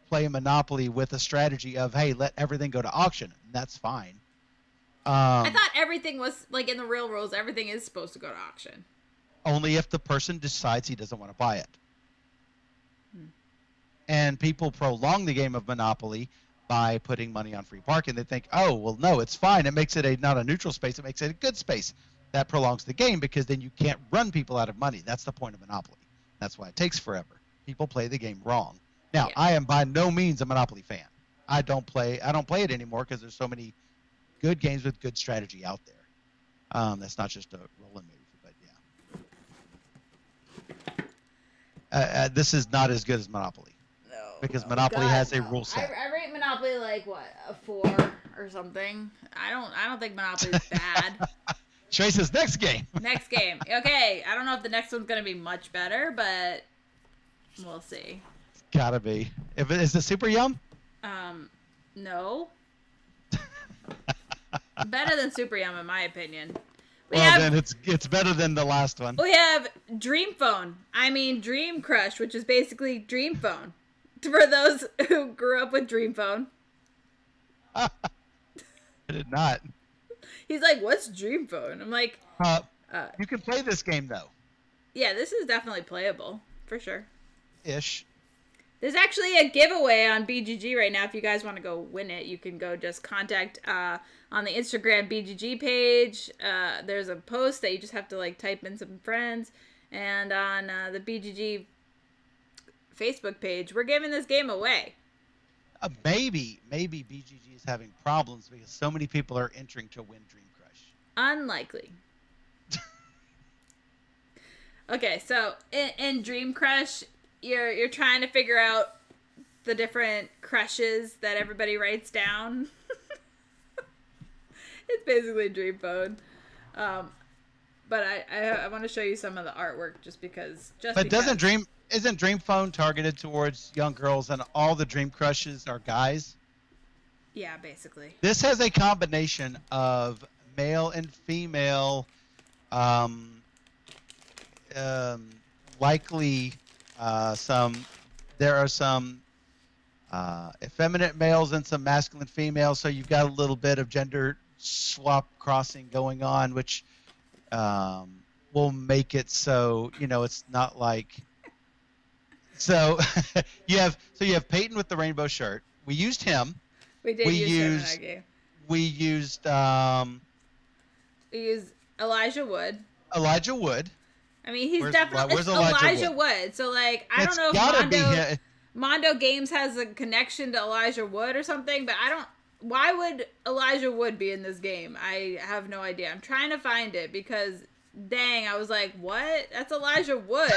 play Monopoly with a strategy of, hey, let everything go to auction. And that's fine. I thought everything was, like in the real rules, everything is supposed to go to auction. Only if the person decides he doesn't want to buy it. And people prolong the game of Monopoly by putting money on free parking. They think, oh, well, no, it's fine. It makes it not a neutral space. It makes it a good space. That prolongs the game because then you can't run people out of money. That's the point of Monopoly. That's why it takes forever. People play the game wrong. Now, yeah. I am by no means a Monopoly fan. I don't play it anymore because there's so many good games with good strategy out there. That's not just a roll and move, but yeah. This is not as good as Monopoly. Because Monopoly has a rule set. I rate Monopoly like what, a 4 or something. I don't think Monopoly's bad. Trey says next game. Next game. Okay, I don't know if the next one's gonna be much better, but we'll see. Gotta be. If it is it super yum? No. Better than Super Yum, in my opinion. Then it's better than the last one. We have Dream Phone. I mean Dream Crush, which is basically Dream Phone. For those who grew up with Dream Phone. I did not. He's like, what's Dream Phone? I'm like... you can play this game, though. Yeah, this is definitely playable. For sure. Ish. There's actually a giveaway on BGG right now. If you guys want to go win it, you can go just contact on the Instagram BGG page. There's a post that you just have to like type in some friends. And on the BGG Facebook page, we're giving this game away. Maybe BGG is having problems because so many people are entering to win Dream Crush. Unlikely. Okay, so in Dream Crush, you're trying to figure out the different crushes that everybody writes down. It's basically Dream Phone. But I want to show you some of the artwork just because. Isn't Dream Phone targeted towards young girls and all the Dream Crushes are guys? Yeah, basically. This has a combination of male and female, likely there are some effeminate males and some masculine females, so you've got a little bit of gender swap crossing going on, which will make it so it's not like so you have Peyton with the rainbow shirt. We used him. We did use him in our game. We used Elijah Wood. Elijah Wood. I mean, he's definitely Elijah Wood. So, like, I don't know if Mondo Games has a connection to Elijah Wood or something, but I don't. Why would Elijah Wood be in this game? I have no idea. I'm trying to find it because, dang, I was like, what? That's Elijah Wood.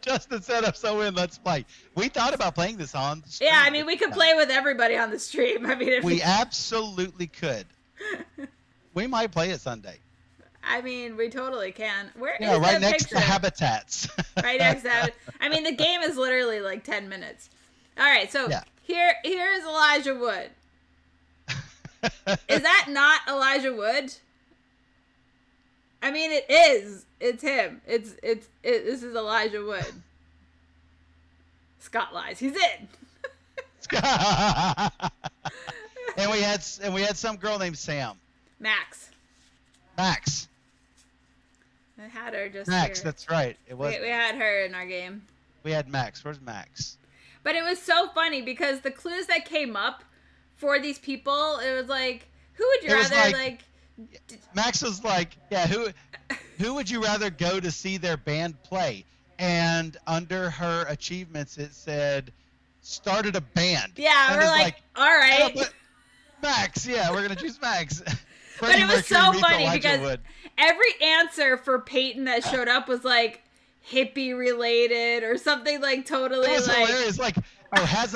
Justin said, "I'm so in. Let's play." We thought about playing this on stream. Yeah, I mean, we could play with everybody on the stream. I mean, we absolutely could. We might play it Sunday. I mean, we totally can. Where is right that next picture? to Habitats. Right next to I mean, the game is literally like 10 minutes. All right, so here's Elijah Wood. Is that not Elijah Wood? I mean, it is. It's him. This is Elijah Wood. Scott lies. He's in. and we had some girl named Sam. Max. I had her just Max, here. That's right. It was. We had her in our game. We had Max. Where's Max? But it was so funny because the clues that came up for these people, it was like, who would you rather like? Max was like, yeah, who would you rather go to see their band play? And under her achievements, it said, started a band. Yeah, and we're like, all right. But Max, yeah, we're going to choose Max. But it was so funny because every answer for Peyton that showed up was like hippie related or something like totally it was like hilarious. Like, has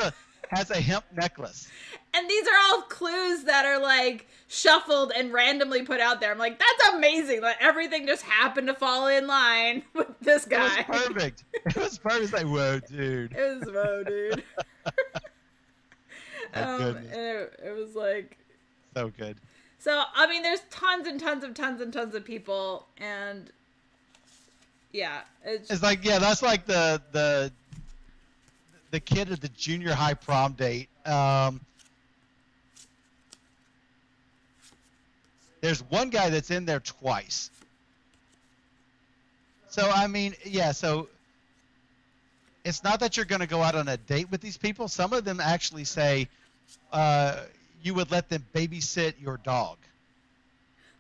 a hemp necklace. And these are all clues that are like shuffled and randomly put out there. I'm like, that's amazing. Like everything just happened to fall in line with this guy. It was perfect. It's like, whoa, dude. It was whoa, dude. And it was like so good. So I mean, there's tons of people, and yeah, it's like that's like the kid at the junior high prom date. There's one guy that's in there twice. So, I mean, yeah, so it's not that you're going to go out on a date with these people. Some of them actually say you would let them babysit your dog.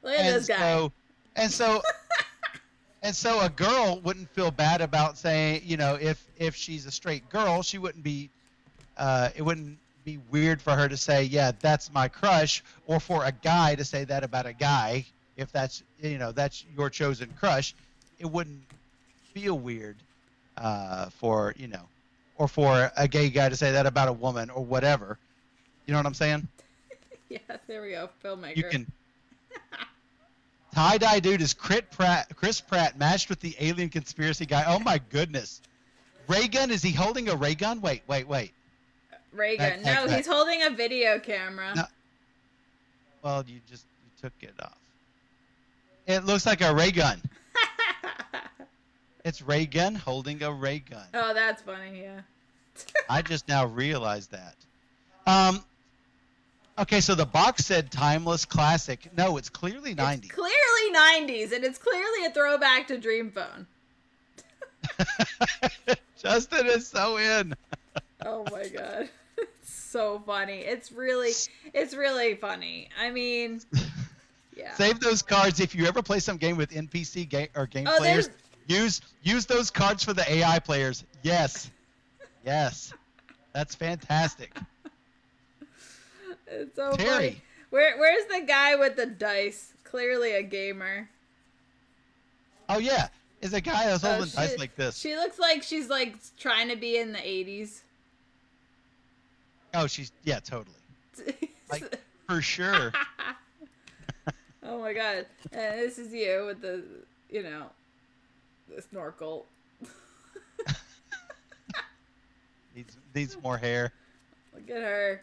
Look at this guy. And so a girl wouldn't feel bad about saying, if she's a straight girl, she wouldn't be, it wouldn't be weird for her to say, yeah, that's my crush, or for a guy to say that about a guy, if that's your chosen crush. It wouldn't feel weird for or for a gay guy to say that about a woman or whatever. You know what I'm saying? Yeah, there we go. Filmmaker. You can. Tie-dye dude is Chris Pratt matched with the alien conspiracy guy. Oh my goodness. Ray gun? Is he holding a ray gun? Wait. Ray gun. No, he's holding a video camera. No. Well, you took it off. It looks like a ray gun. It's ray gun holding a ray gun. Oh, that's funny. Yeah. I just now realized that. Okay, so the box said timeless classic. No, it's clearly 90s. It's clearly 90s, and it's clearly a throwback to Dream Phone. Justin is so in. Oh my god. It's so funny. It's really funny. I mean, yeah. Save those cards if you ever play some game with NPC game players. Use those cards for the AI players. Yes. That's fantastic. It's so Terry. funny. Where's the guy with the dice? Clearly a gamer. Oh yeah, is a guy that's holding dice like this. She looks like she's like trying to be in the 80s. Oh, totally. Like for sure. Oh my god. And this is you with the, the snorkel. Needs more hair. Look at her.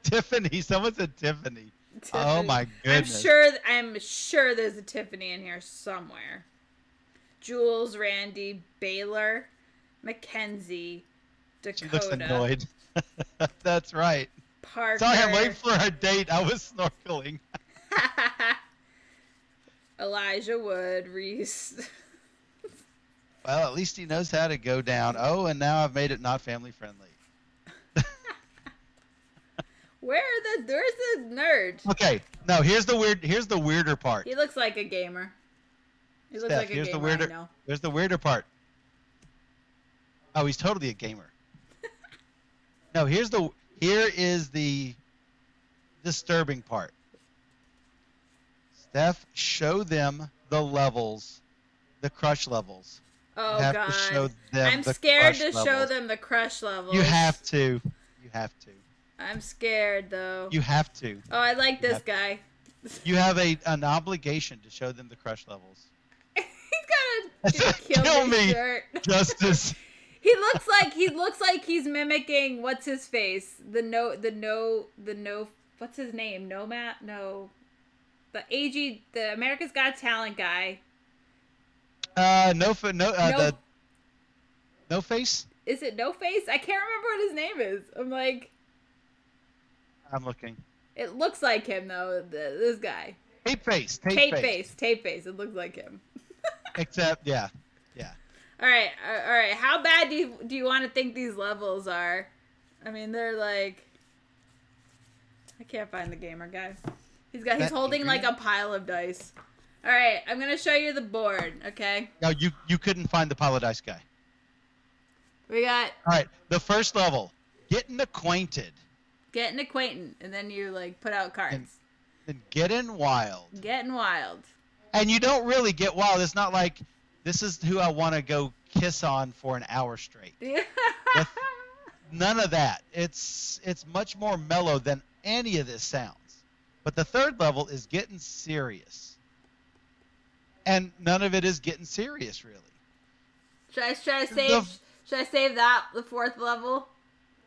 Tiffany. Someone said Tiffany. Oh my goodness. I'm sure there's a Tiffany in here somewhere. Jules, Randy, Baylor, Mackenzie, Dakota. She looks annoyed. That's right. Parker. Sorry, I'm waiting for a date. I was snorkeling. Elijah Wood, Reese. Well, at least he knows how to go down. Oh, and now I've made it not family friendly. Where's the nerd? Okay, no. Here's the weirder part. He looks like a gamer. He looks Steph, like a gamer. I know. Here's the weirder part. Oh, he's totally a gamer. No, here is the disturbing part. Steph, show them the levels, the crush levels. Oh you have god. To show them I'm scared to show levels. Them the crush levels. You have to. I'm scared though. You have to. Oh, I like this guy. You have an obligation to show them the crush levels. He's got a kill me shirt. Justice. He looks like he's mimicking what's his face? The what's his name? Nomad? No. The America's Got Talent guy. No face? Is it No Face? I can't remember what his name is. I'm looking. It looks like him though. This guy. Tape face. It looks like him. Except, yeah. All right. How bad do you want to think these levels are? I mean, they're like. I can't find the gamer guy. He's holding like a pile of dice. All right, I'm gonna show you the board. Okay. No, you couldn't find the pile of dice guy. We got. All right, the first level, getting acquainted. Getting acquainted, and then you like put out cards. And getting wild. Getting wild. And you don't really get wild. It's not like this is who I want to go kiss on for an hour straight. None of that. It's much more mellow than any of this sounds. But the third level is getting serious. And none of it is getting serious, really. Should I save that, the fourth level?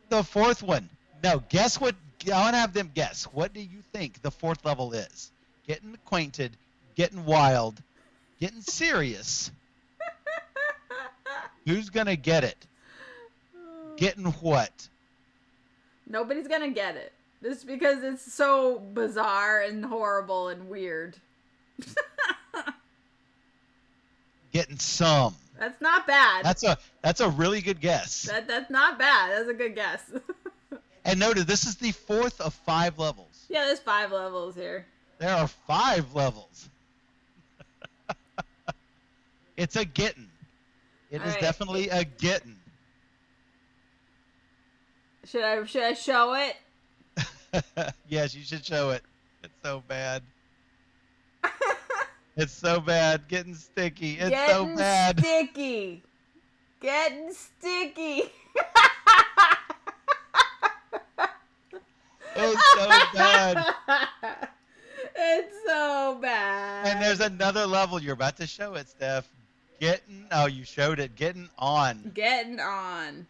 The fourth one. No, guess what? I want to have them guess. What do you think the fourth level is? Getting acquainted, getting wild, getting serious. Who's going to get it? Getting what? Nobody's going to get it. Just because it's so bizarre and horrible and weird. Getting some. That's not bad. That's a really good guess. That's not bad. That's a good guess. And notice this is the fourth of 5 levels. Yeah, there's 5 levels here. There are 5 levels. It's a getting. It is definitely a getting. Should I show it? Yes, you should show it. It's so bad. It's so bad. Getting sticky. It's so bad. Sticky. Getting sticky. It's so bad. It's so bad. And there's another level. You're about to show it, Steph. You showed it. Getting on. Getting on.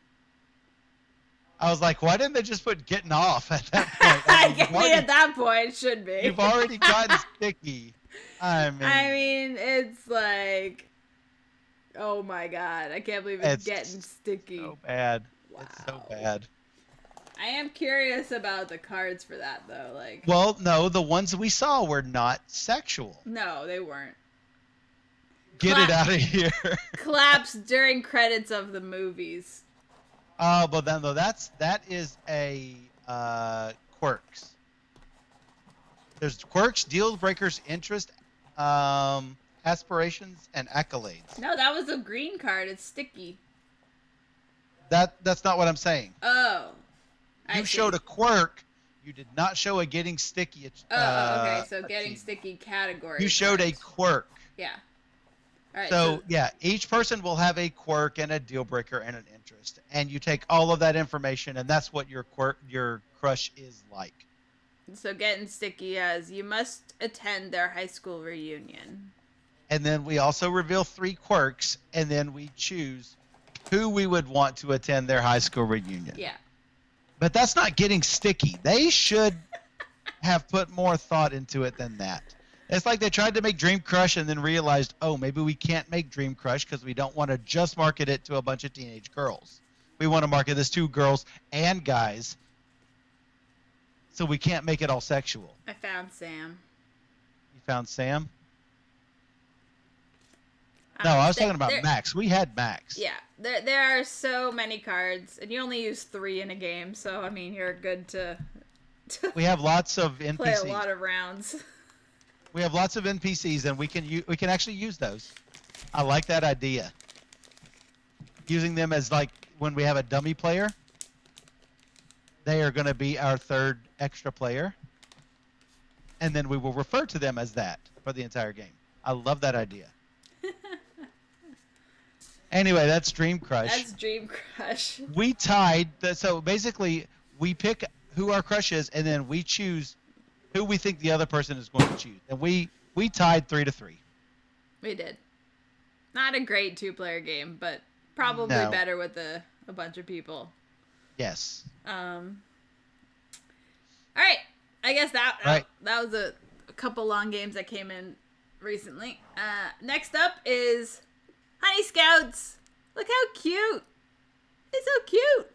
I was like, why didn't they just put getting off at that point? I mean, at that point, it should be. You've already gotten sticky. I mean, it's like, oh my god, I can't believe it's getting sticky. So bad. Wow. It's so bad. I am curious about the cards for that, though. Like, well, no, the ones we saw were not sexual. No, they weren't. Get it out of here. Claps during credits of the movies. Oh, but then though that is a quirks. There's quirks, deal breakers, interest, aspirations, and accolades. No, that was a green card. It's sticky. That's not what I'm saying. Oh. You showed a quirk. You did not show a getting sticky. Okay. So getting sticky category. You showed a quirk. Yeah. All right. So yeah, each person will have a quirk and a deal breaker and an interest, and you take all of that information, and that's what your crush is like. So getting sticky as you must attend their high school reunion. And then we also reveal 3 quirks, and then we choose who we would want to attend their high school reunion. Yeah. But that's not getting sticky. They should have put more thought into it than that. It's like they tried to make Dream Crush and then realized, oh, maybe we can't make Dream Crush because we don't want to just market it to a bunch of teenage girls. We want to market this to girls and guys. So we can't make it all sexual. I found Sam. You found Sam? No, I was talking about Max. We had Max. Yeah, there are so many cards, and you only use 3 in a game, so I mean you're good to we have lots of NPCs. Play a lot of rounds. We have lots of NPCs, and we can actually use those. I like that idea. Using them as like when we have a dummy player, they are going to be our 3rd extra player, and then we will refer to them as that for the entire game. I love that idea. Anyway, that's Dream Crush. That's Dream Crush. We tied. So basically, we pick who our crush is, and then we choose who we think the other person is going to choose. And we tied 3-3. We did. Not a great 2-player game, but probably better with a bunch of people. Yes. All right. I guess that was a couple long games that came in recently. Next up is Honey Scouts. Look how cute. It's so cute.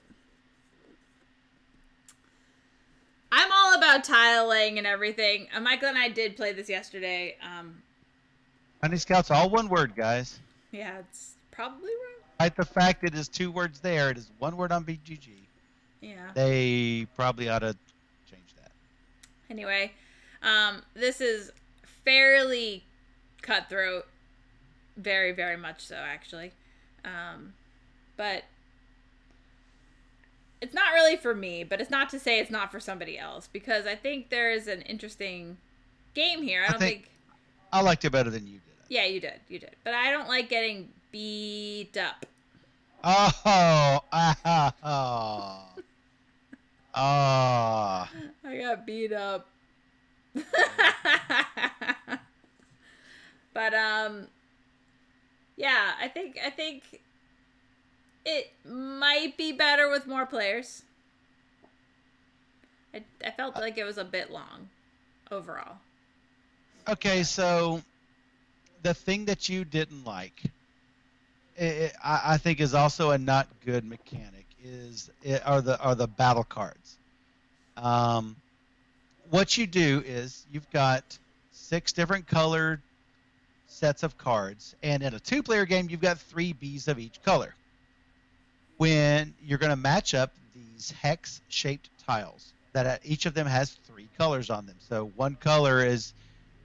I'm all about tile laying and everything. Michael and I did play this yesterday. Honey Scouts, all one word, guys. Yeah, it's probably wrong. Despite the fact it is 2 words there, it is 1 word on BGG. Yeah. They probably ought to change that. Anyway, this is fairly cutthroat. Very, very much so, actually. But it's not really for me, but it's not to say it's not for somebody else, because I think there is an interesting game here. I think I liked it better than you did. Yeah, you did. You did. But I don't like getting beat up. Oh. I got beat up. But yeah, I think it might be better with more players. I felt like it was a bit long overall. Okay, so the thing that you didn't like, I think is also a not good mechanic, are the battle cards. What you do is you've got 6 different colored sets of cards, and in a 2-player game you've got 3 Bs of each color. When you're going to match up these hex-shaped tiles, that each of them has 3 colors on them. So one color is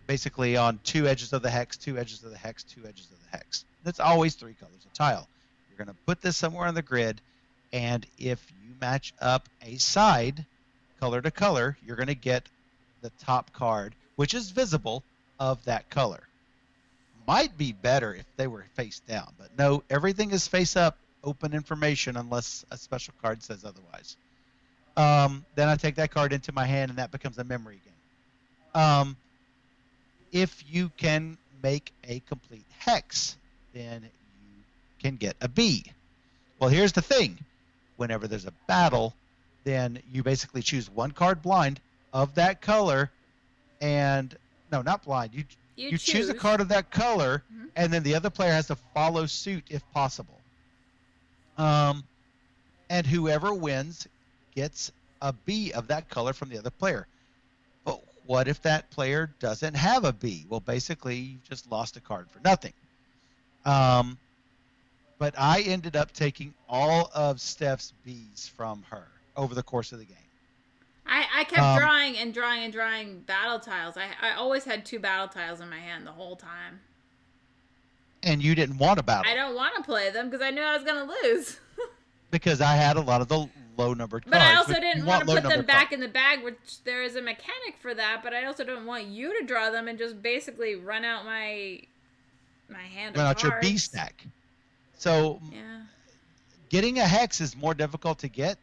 basically on 2 edges of the hex, 2 edges of the hex, 2 edges of the hex. That's always 3 colors of tile. You're going to put this somewhere on the grid, and if you match up a side, color to color, you're going to get the top card, which is visible, of that color. Might be better if they were face down, but no, everything is face up, open information, unless a special card says otherwise. Then I take that card into my hand, and that becomes a memory game. If you can make a complete hex, then can get a B. Well, here's the thing. Whenever there's a battle, then you basically choose one card blind of that color, and no, not blind. You choose a card of that color, and then the other player has to follow suit if possible. And whoever wins gets a B of that color from the other player. But what if that player doesn't have a B? Well, basically, you've just lost a card for nothing. But I ended up taking all of Steph's Bs from her over the course of the game. I kept drawing battle tiles. I always had 2 battle tiles in my hand the whole time. And you didn't want a battle. I don't want to play them because I knew I was going to lose. Because I had a lot of the low-numbered cards. But I also didn't want to put them back in the bag, which there is a mechanic for that. But I also don't want you to draw them and just basically run out my hand of cards. Run out your B stack. So yeah. Getting a hex is more difficult to get,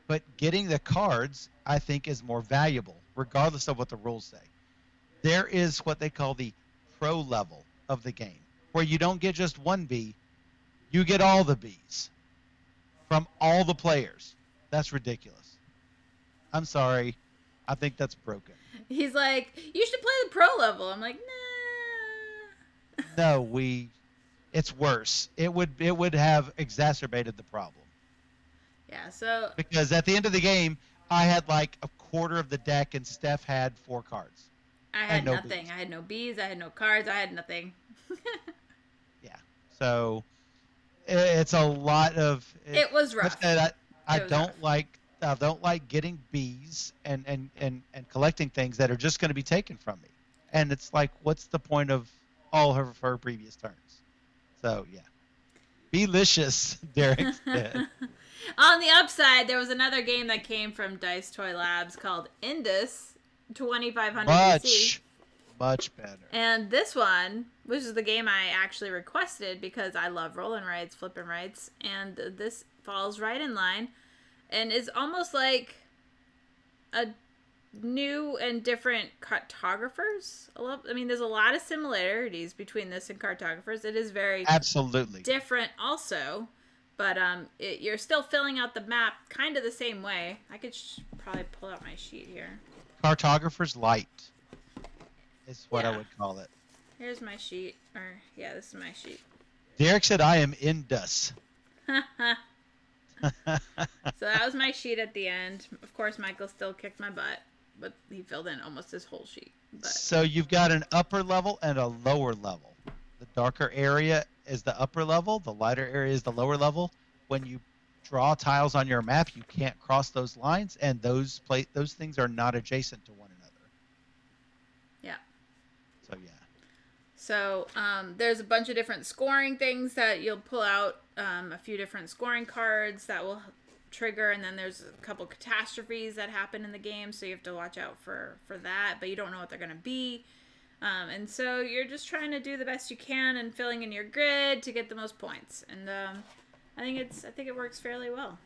but getting the cards, I think, is more valuable, regardless of what the rules say. There is what they call the pro level of the game, where you don't get just one B, you get all the Bs from all the players. That's ridiculous. I'm sorry. I think that's broken. He's like, you should play the pro level. I'm like, nah. No, it's worse. It would have exacerbated the problem. Yeah, so because at the end of the game, I had like a quarter of the deck, and Steph had 4 cards. I had nothing. Bs. I had no Bs. I had no cards. I had nothing. Yeah. So it's a lot of. It was rough. I don't like getting Bs and collecting things that are just going to be taken from me. And it's like, what's the point of all of her previous turns? So yeah, Belicious, Derek said. On the upside, there was another game that came from Dice Toy Labs called Indus 2500 BC. Much better. And this one, which is the game I actually requested because I love roll and rights, flip and rights, and this falls right in line and is almost like a new and different cartographers. I mean, there's a lot of similarities between this and cartographers. It is very absolutely different also, but you're still filling out the map kind of the same way. I could probably pull out my sheet here. Cartographers Light is what I would call it. Here's my sheet. Yeah, this is my sheet. Derek said I am Indus. So that was my sheet at the end. Of course, Michael still kicked my butt, but he filled in almost his whole sheet. But. So you've got an upper level and a lower level. The darker area is the upper level. The lighter area is the lower level. When you draw tiles on your map, you can't cross those lines, and those things are not adjacent to one another. Yeah. So yeah. So there's a bunch of different scoring things that you'll pull out, a few different scoring cards that will trigger, and then there's a couple catastrophes that happen in the game, so you have to watch out for that, but you don't know what they're going to be. And so you're just trying to do the best you can and filling in your grid to get the most points. And I think it works fairly well.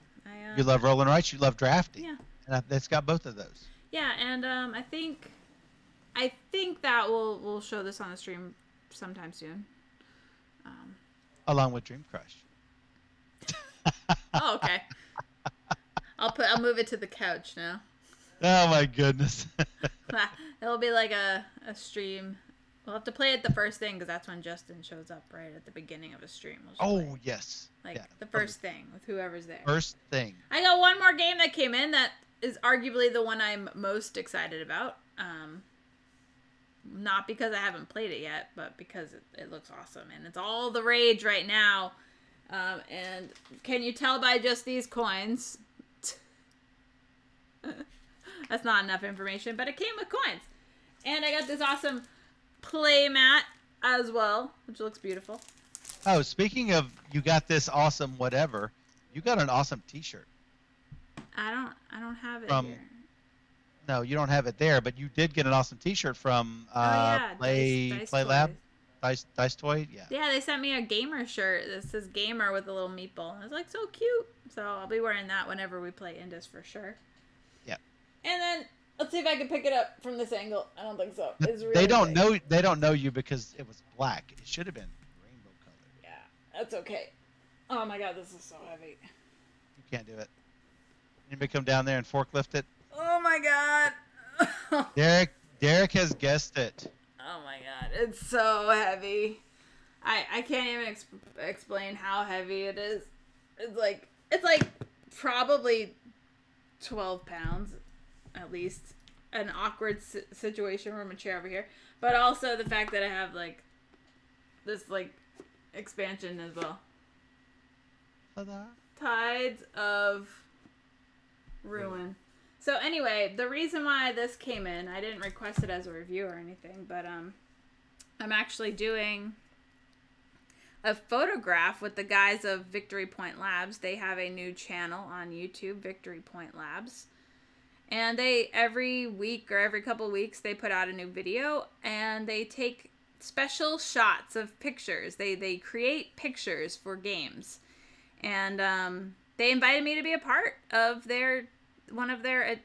You love rolling rights, you love drafting. Yeah. And it's got both of those. Yeah, and I think that we'll show this on the stream sometime soon. Along with Dream Crush. Oh, okay. I'll move it to the couch now. Oh my goodness. It'll be like a stream. We'll have to play it the first thing because that's when Justin shows up right at the beginning of a stream. Yes. Like the first thing with whoever's there. First thing. I got one more game that came in that is arguably the one I'm most excited about. Not because I haven't played it yet, but because it looks awesome and it's all the rage right now. And can you tell by just these coins? That's not enough information, but it came with coins. And I got this awesome play mat as well, which looks beautiful. Oh, speaking of you got this awesome whatever, you got an awesome t-shirt. I don't have it here. No, you don't have it there, but you did get an awesome t-shirt from Play Lab. Dice Toy, yeah. Yeah, they sent me a gamer shirt. This says gamer with a little meatball. I was like, so cute. So I'll be wearing that whenever we play Indus for sure. Yeah. And then let's see if I can pick it up from this angle. I don't think so. It's really they don't know you because it was black. It should have been rainbow colored. Yeah, that's okay. Oh my god, this is so heavy. You can't do it. Anybody come down there and forklift it? Oh my god. Derek has guessed it. Oh my god, it's so heavy. I can't even explain how heavy it is. It's like probably 12 pounds at least. An awkward situation from a chair over here, but also the fact that I have like this like expansion as well. Ta-da. Tides of Ruin. So anyway, the reason why this came in, I didn't request it as a review or anything, but I'm actually doing a photograph with the guys of Victory Point Labs. They have a new channel on YouTube, Victory Point Labs. And they, every week or every couple of weeks, they put out a new video, and they take special shots of pictures. They create pictures for games. And they invited me to be a part of one of their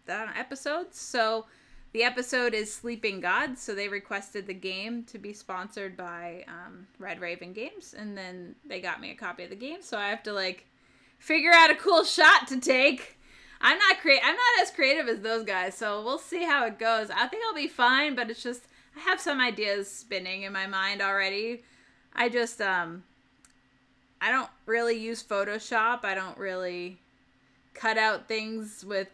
episodes. So the episode is Sleeping Gods. So they requested the game to be sponsored by Red Raven Games. And then they got me a copy of the game. So I have to like figure out a cool shot to take. I'm not as creative as those guys, so we'll see how it goes. I think I'll be fine, but it's just I have some ideas spinning in my mind already. I just I don't really use Photoshop. I don't really cut out things with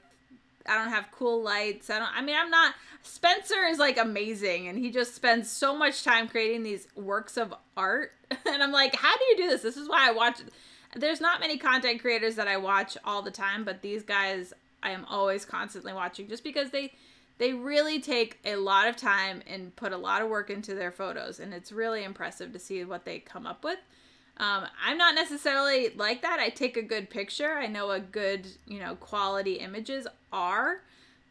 I don't have cool lights. I'm not Spencer is like amazing, and he just spends so much time creating these works of art. And I'm like, how do you do this? This is why I watch There's not many content creators that I watch all the time, but these guys I am always constantly watching just because they really take a lot of time and put a lot of work into their photos, and it's really impressive to see what they come up with. I'm not necessarily like that. I take a good picture. I know what good, quality images are,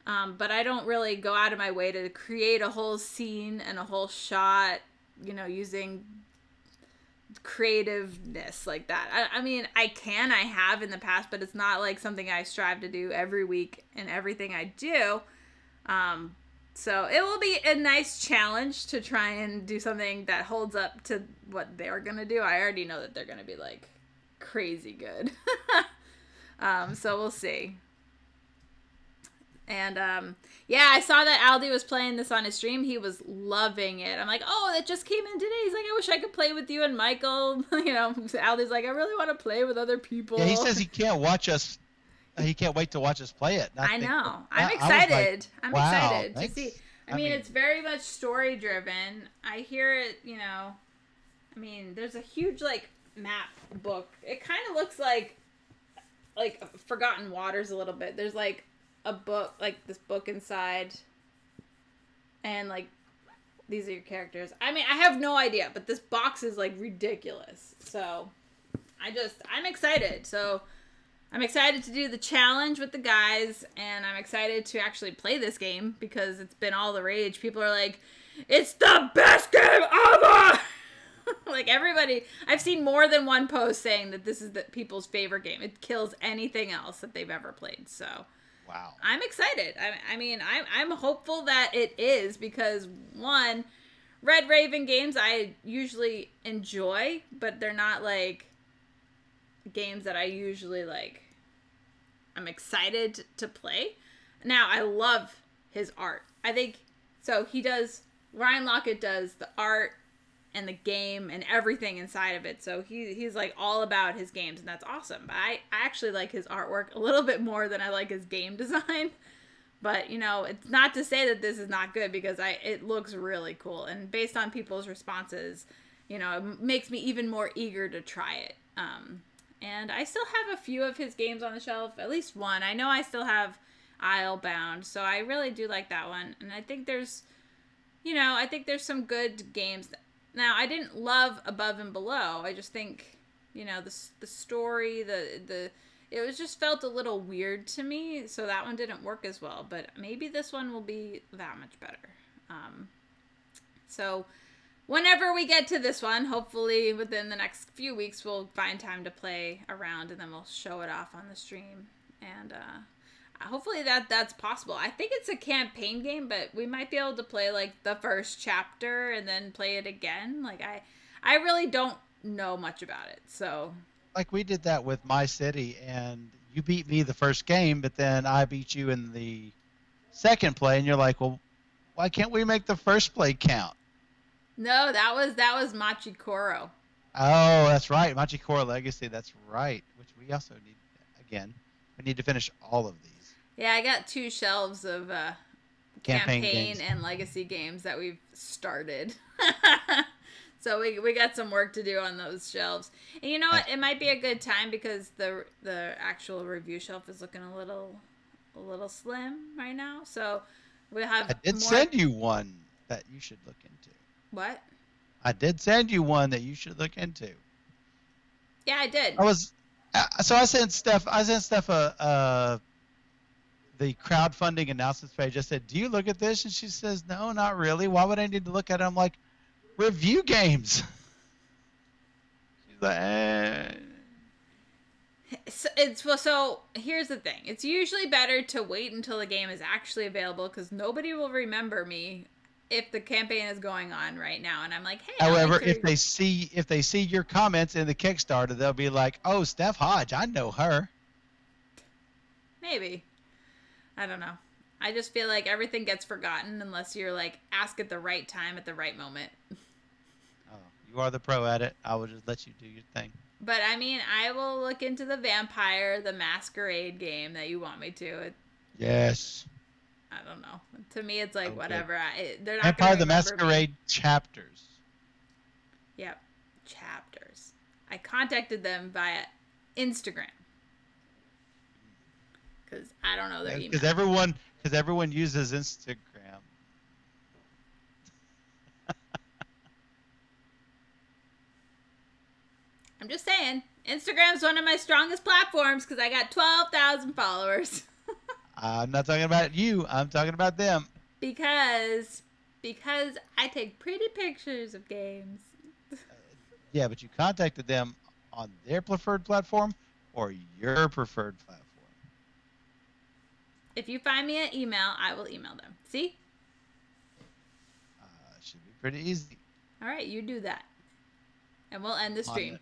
but I don't really go out of my way to create a whole scene and a whole shot, using creativeness like that. I have in the past, but it's not like something I strive to do every week in everything I do. So it will be a nice challenge to try and do something that holds up to what they're gonna do. I already know that they're gonna be like crazy good. So we'll see. And yeah, I saw that Aldi was playing this on his stream. He was loving it. I'm like, oh, it just came in today. He's like, I wish I could play with you and Michael. Aldi's like, I really want to play with other people. Yeah, he says he can't watch us. He can't wait to watch us play it. I know. I'm excited. I'm excited to see. I mean, it's very much story driven. I hear it, there's a huge like map book. It kind of looks like Forgotten Waters a little bit. There's like a book, like this book inside, and like these are your characters. I have no idea, but this box is like ridiculous. So I'm excited. So I'm excited to do the challenge with the guys, and I'm excited to actually play this game because it's been all the rage. People are like, it's the best game ever! Like everybody, I've seen more than one post saying that this is people's favorite game. It kills anything else that they've ever played. So wow. I'm excited. I'm hopeful that it is because, one, Red Raven games I usually enjoy, but they're not like games that I usually like I'm excited to play. Now, I love his art. I think so Ryan Lockett does the art and the game and everything inside of it. So he's like all about his games, and that's awesome. But I actually like his artwork a little bit more than I like his game design. But, it's not to say that this is not good because it looks really cool. And based on people's responses, it makes me even more eager to try it. And I still have a few of his games on the shelf, at least one. I know I still have Islebound, so I really do like that one. And I think there's some good games. Now, I didn't love Above and Below. I just think, the story, it was just felt a little weird to me, so that one didn't work as well. But maybe this one will be that much better. So whenever we get to this one, hopefully within the next few weeks, we'll find time to play around, and then we'll show it off on the stream. And hopefully that's possible. I think it's a campaign game, but we might be able to play like the first chapter and then play it again. Like I really don't know much about it, so like we did that with my city, and you beat me the first game, but then I beat you in the second play, and you're like, well, why can't we make the first play count? No, that was Machikoro. Oh, that's right, Machikoro Legacy. That's right, which we also need. Again, we need to finish all of these Yeah, I got 2 shelves of campaign campaign games. and legacy games that we've started. So we got some work to do on those shelves. And you know what? It might be a good time because the actual review shelf is looking a little slim right now. So we'll have I did more. send you one that you should look into. What? I did send you one that you should look into. Yeah, I did. I was so I sent Steph the crowdfunding announcements page. I said, "Do you look at this?" And she says, "No, not really. Why would I need to look at it?" I'm like, "Review games." She's like, So here's the thing. It's usually better to wait until the game is actually available because nobody will remember me if the campaign is going on right now. And I'm like, hey. However, if they see your comments in the Kickstarter, they'll be like, "Oh, Steph Hodge, I know her." Maybe. I don't know. I just feel like everything gets forgotten unless you're like ask at the right time at the right moment. Oh, you are the pro at it. I will just let you do your thing. But I mean, I will look into the Vampire, the Masquerade game that you want me to. Yes. I don't know. To me, it's like Okay. whatever. They're not Vampire going to the Masquerade chapters. Yep, chapters. I contacted them via Instagram because I don't know their email. Because everyone uses Instagram. I'm just saying, Instagram's one of my strongest platforms because I got 12,000 followers. I'm not talking about you. I'm talking about them. because I take pretty pictures of games. Yeah, but you contacted them on their preferred platform or your preferred platform. If you find me an email, I will email them. See? Should be pretty easy. All right, you do that. And we'll end the stream.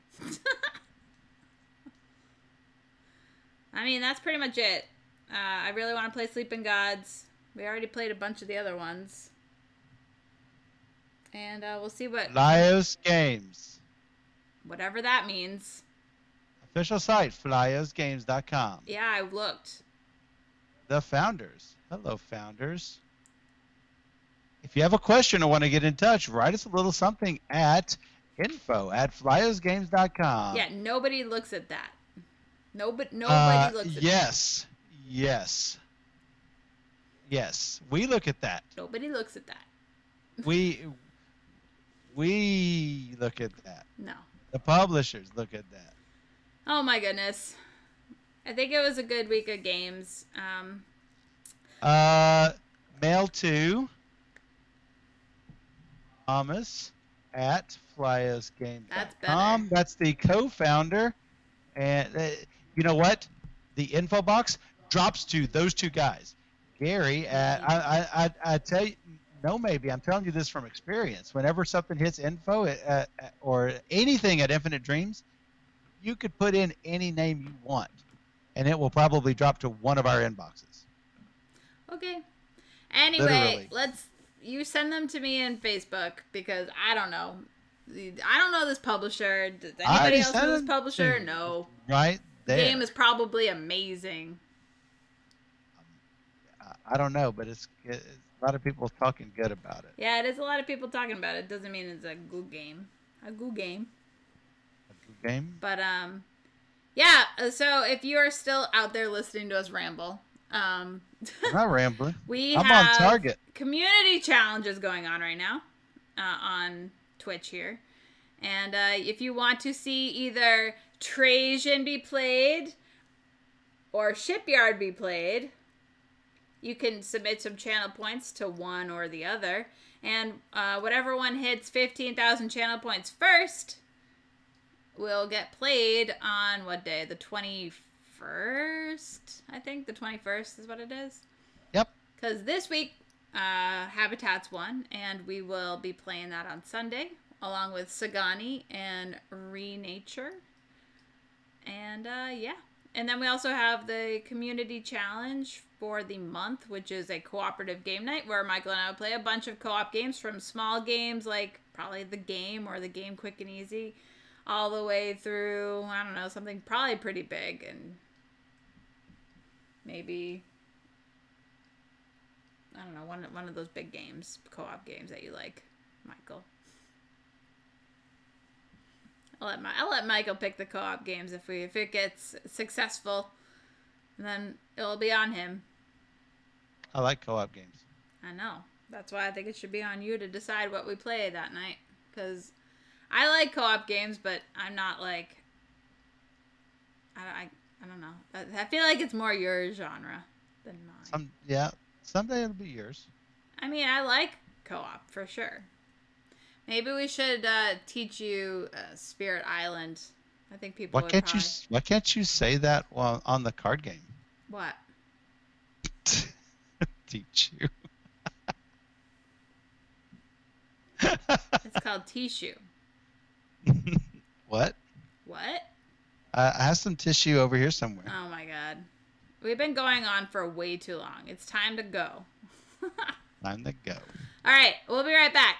I mean, that's pretty much it. I really want to play Sleeping Gods. We already played a bunch of the other ones. And we'll see what... Flyos Games. Whatever that means. Official site, flyosgames.com. Yeah, I looked. The founders. Hello, founders. If you have a question or want to get in touch, write us a little something at info@flyosgames.com. Yeah, nobody looks at that. Nobody looks at that. Yes. We look at that. Nobody looks at that. We look at that. No. The publishers look at that. Oh my goodness. I think it was a good week of games. Mail to Thomas at flyosgames.com. That's better. That's the co-founder. And you know what? The info box drops to those two guys. Gary, I tell you, no, maybe. I'm telling you this from experience. Whenever something hits info or anything at Infinite Dreams, you could put in any name you want, and it will probably drop to one of our inboxes. Okay. Anyway, Literally. you send them to me in Facebook because I don't know. I don't know this publisher. Does anybody else know this publisher? No. Right there. The game is probably amazing. I don't know, but it's a lot of people talking good about it. Yeah, it is a lot of people talking about it. Doesn't mean it's a good game. A good game. But yeah. So if you are still out there listening to us ramble, I'm not rambling. I'm on target. Community challenges going on right now on Twitch here, and if you want to see either Trajan be played or Shipyard be played, you can submit some channel points to one or the other, and whatever one hits 15,000 channel points first will get played on what day? The 21st? I think the 21st is what it is. Yep. Because this week, Habitat's won, and we will be playing that on Sunday, along with Sagani and Renature. And yeah. And then we also have the community challenge for the month, which is a cooperative game night where Michael and I will play a bunch of co-op games, from small games like probably The Game or The Game Quick and Easy, all the way through, I don't know, something probably pretty big, and maybe, I don't know, one of those big games, co-op games that you like, Michael. I'll let Michael pick the co-op games if it gets successful, and then it'll be on him. I like co-op games. I know. That's why I think it should be on you to decide what we play that night, because I like co-op games, but I'm not like, I don't know. I feel like it's more your genre than mine. Someday it'll be yours. I mean, I like co-op for sure. Maybe we should teach you Spirit Island. I think people. Why can't you say that on the card game? What? Teach you. It's called tissue. What? What? I have some tissue over here somewhere. Oh my god. We've been going on for way too long. It's time to go. Time to go. All right, we'll be right back.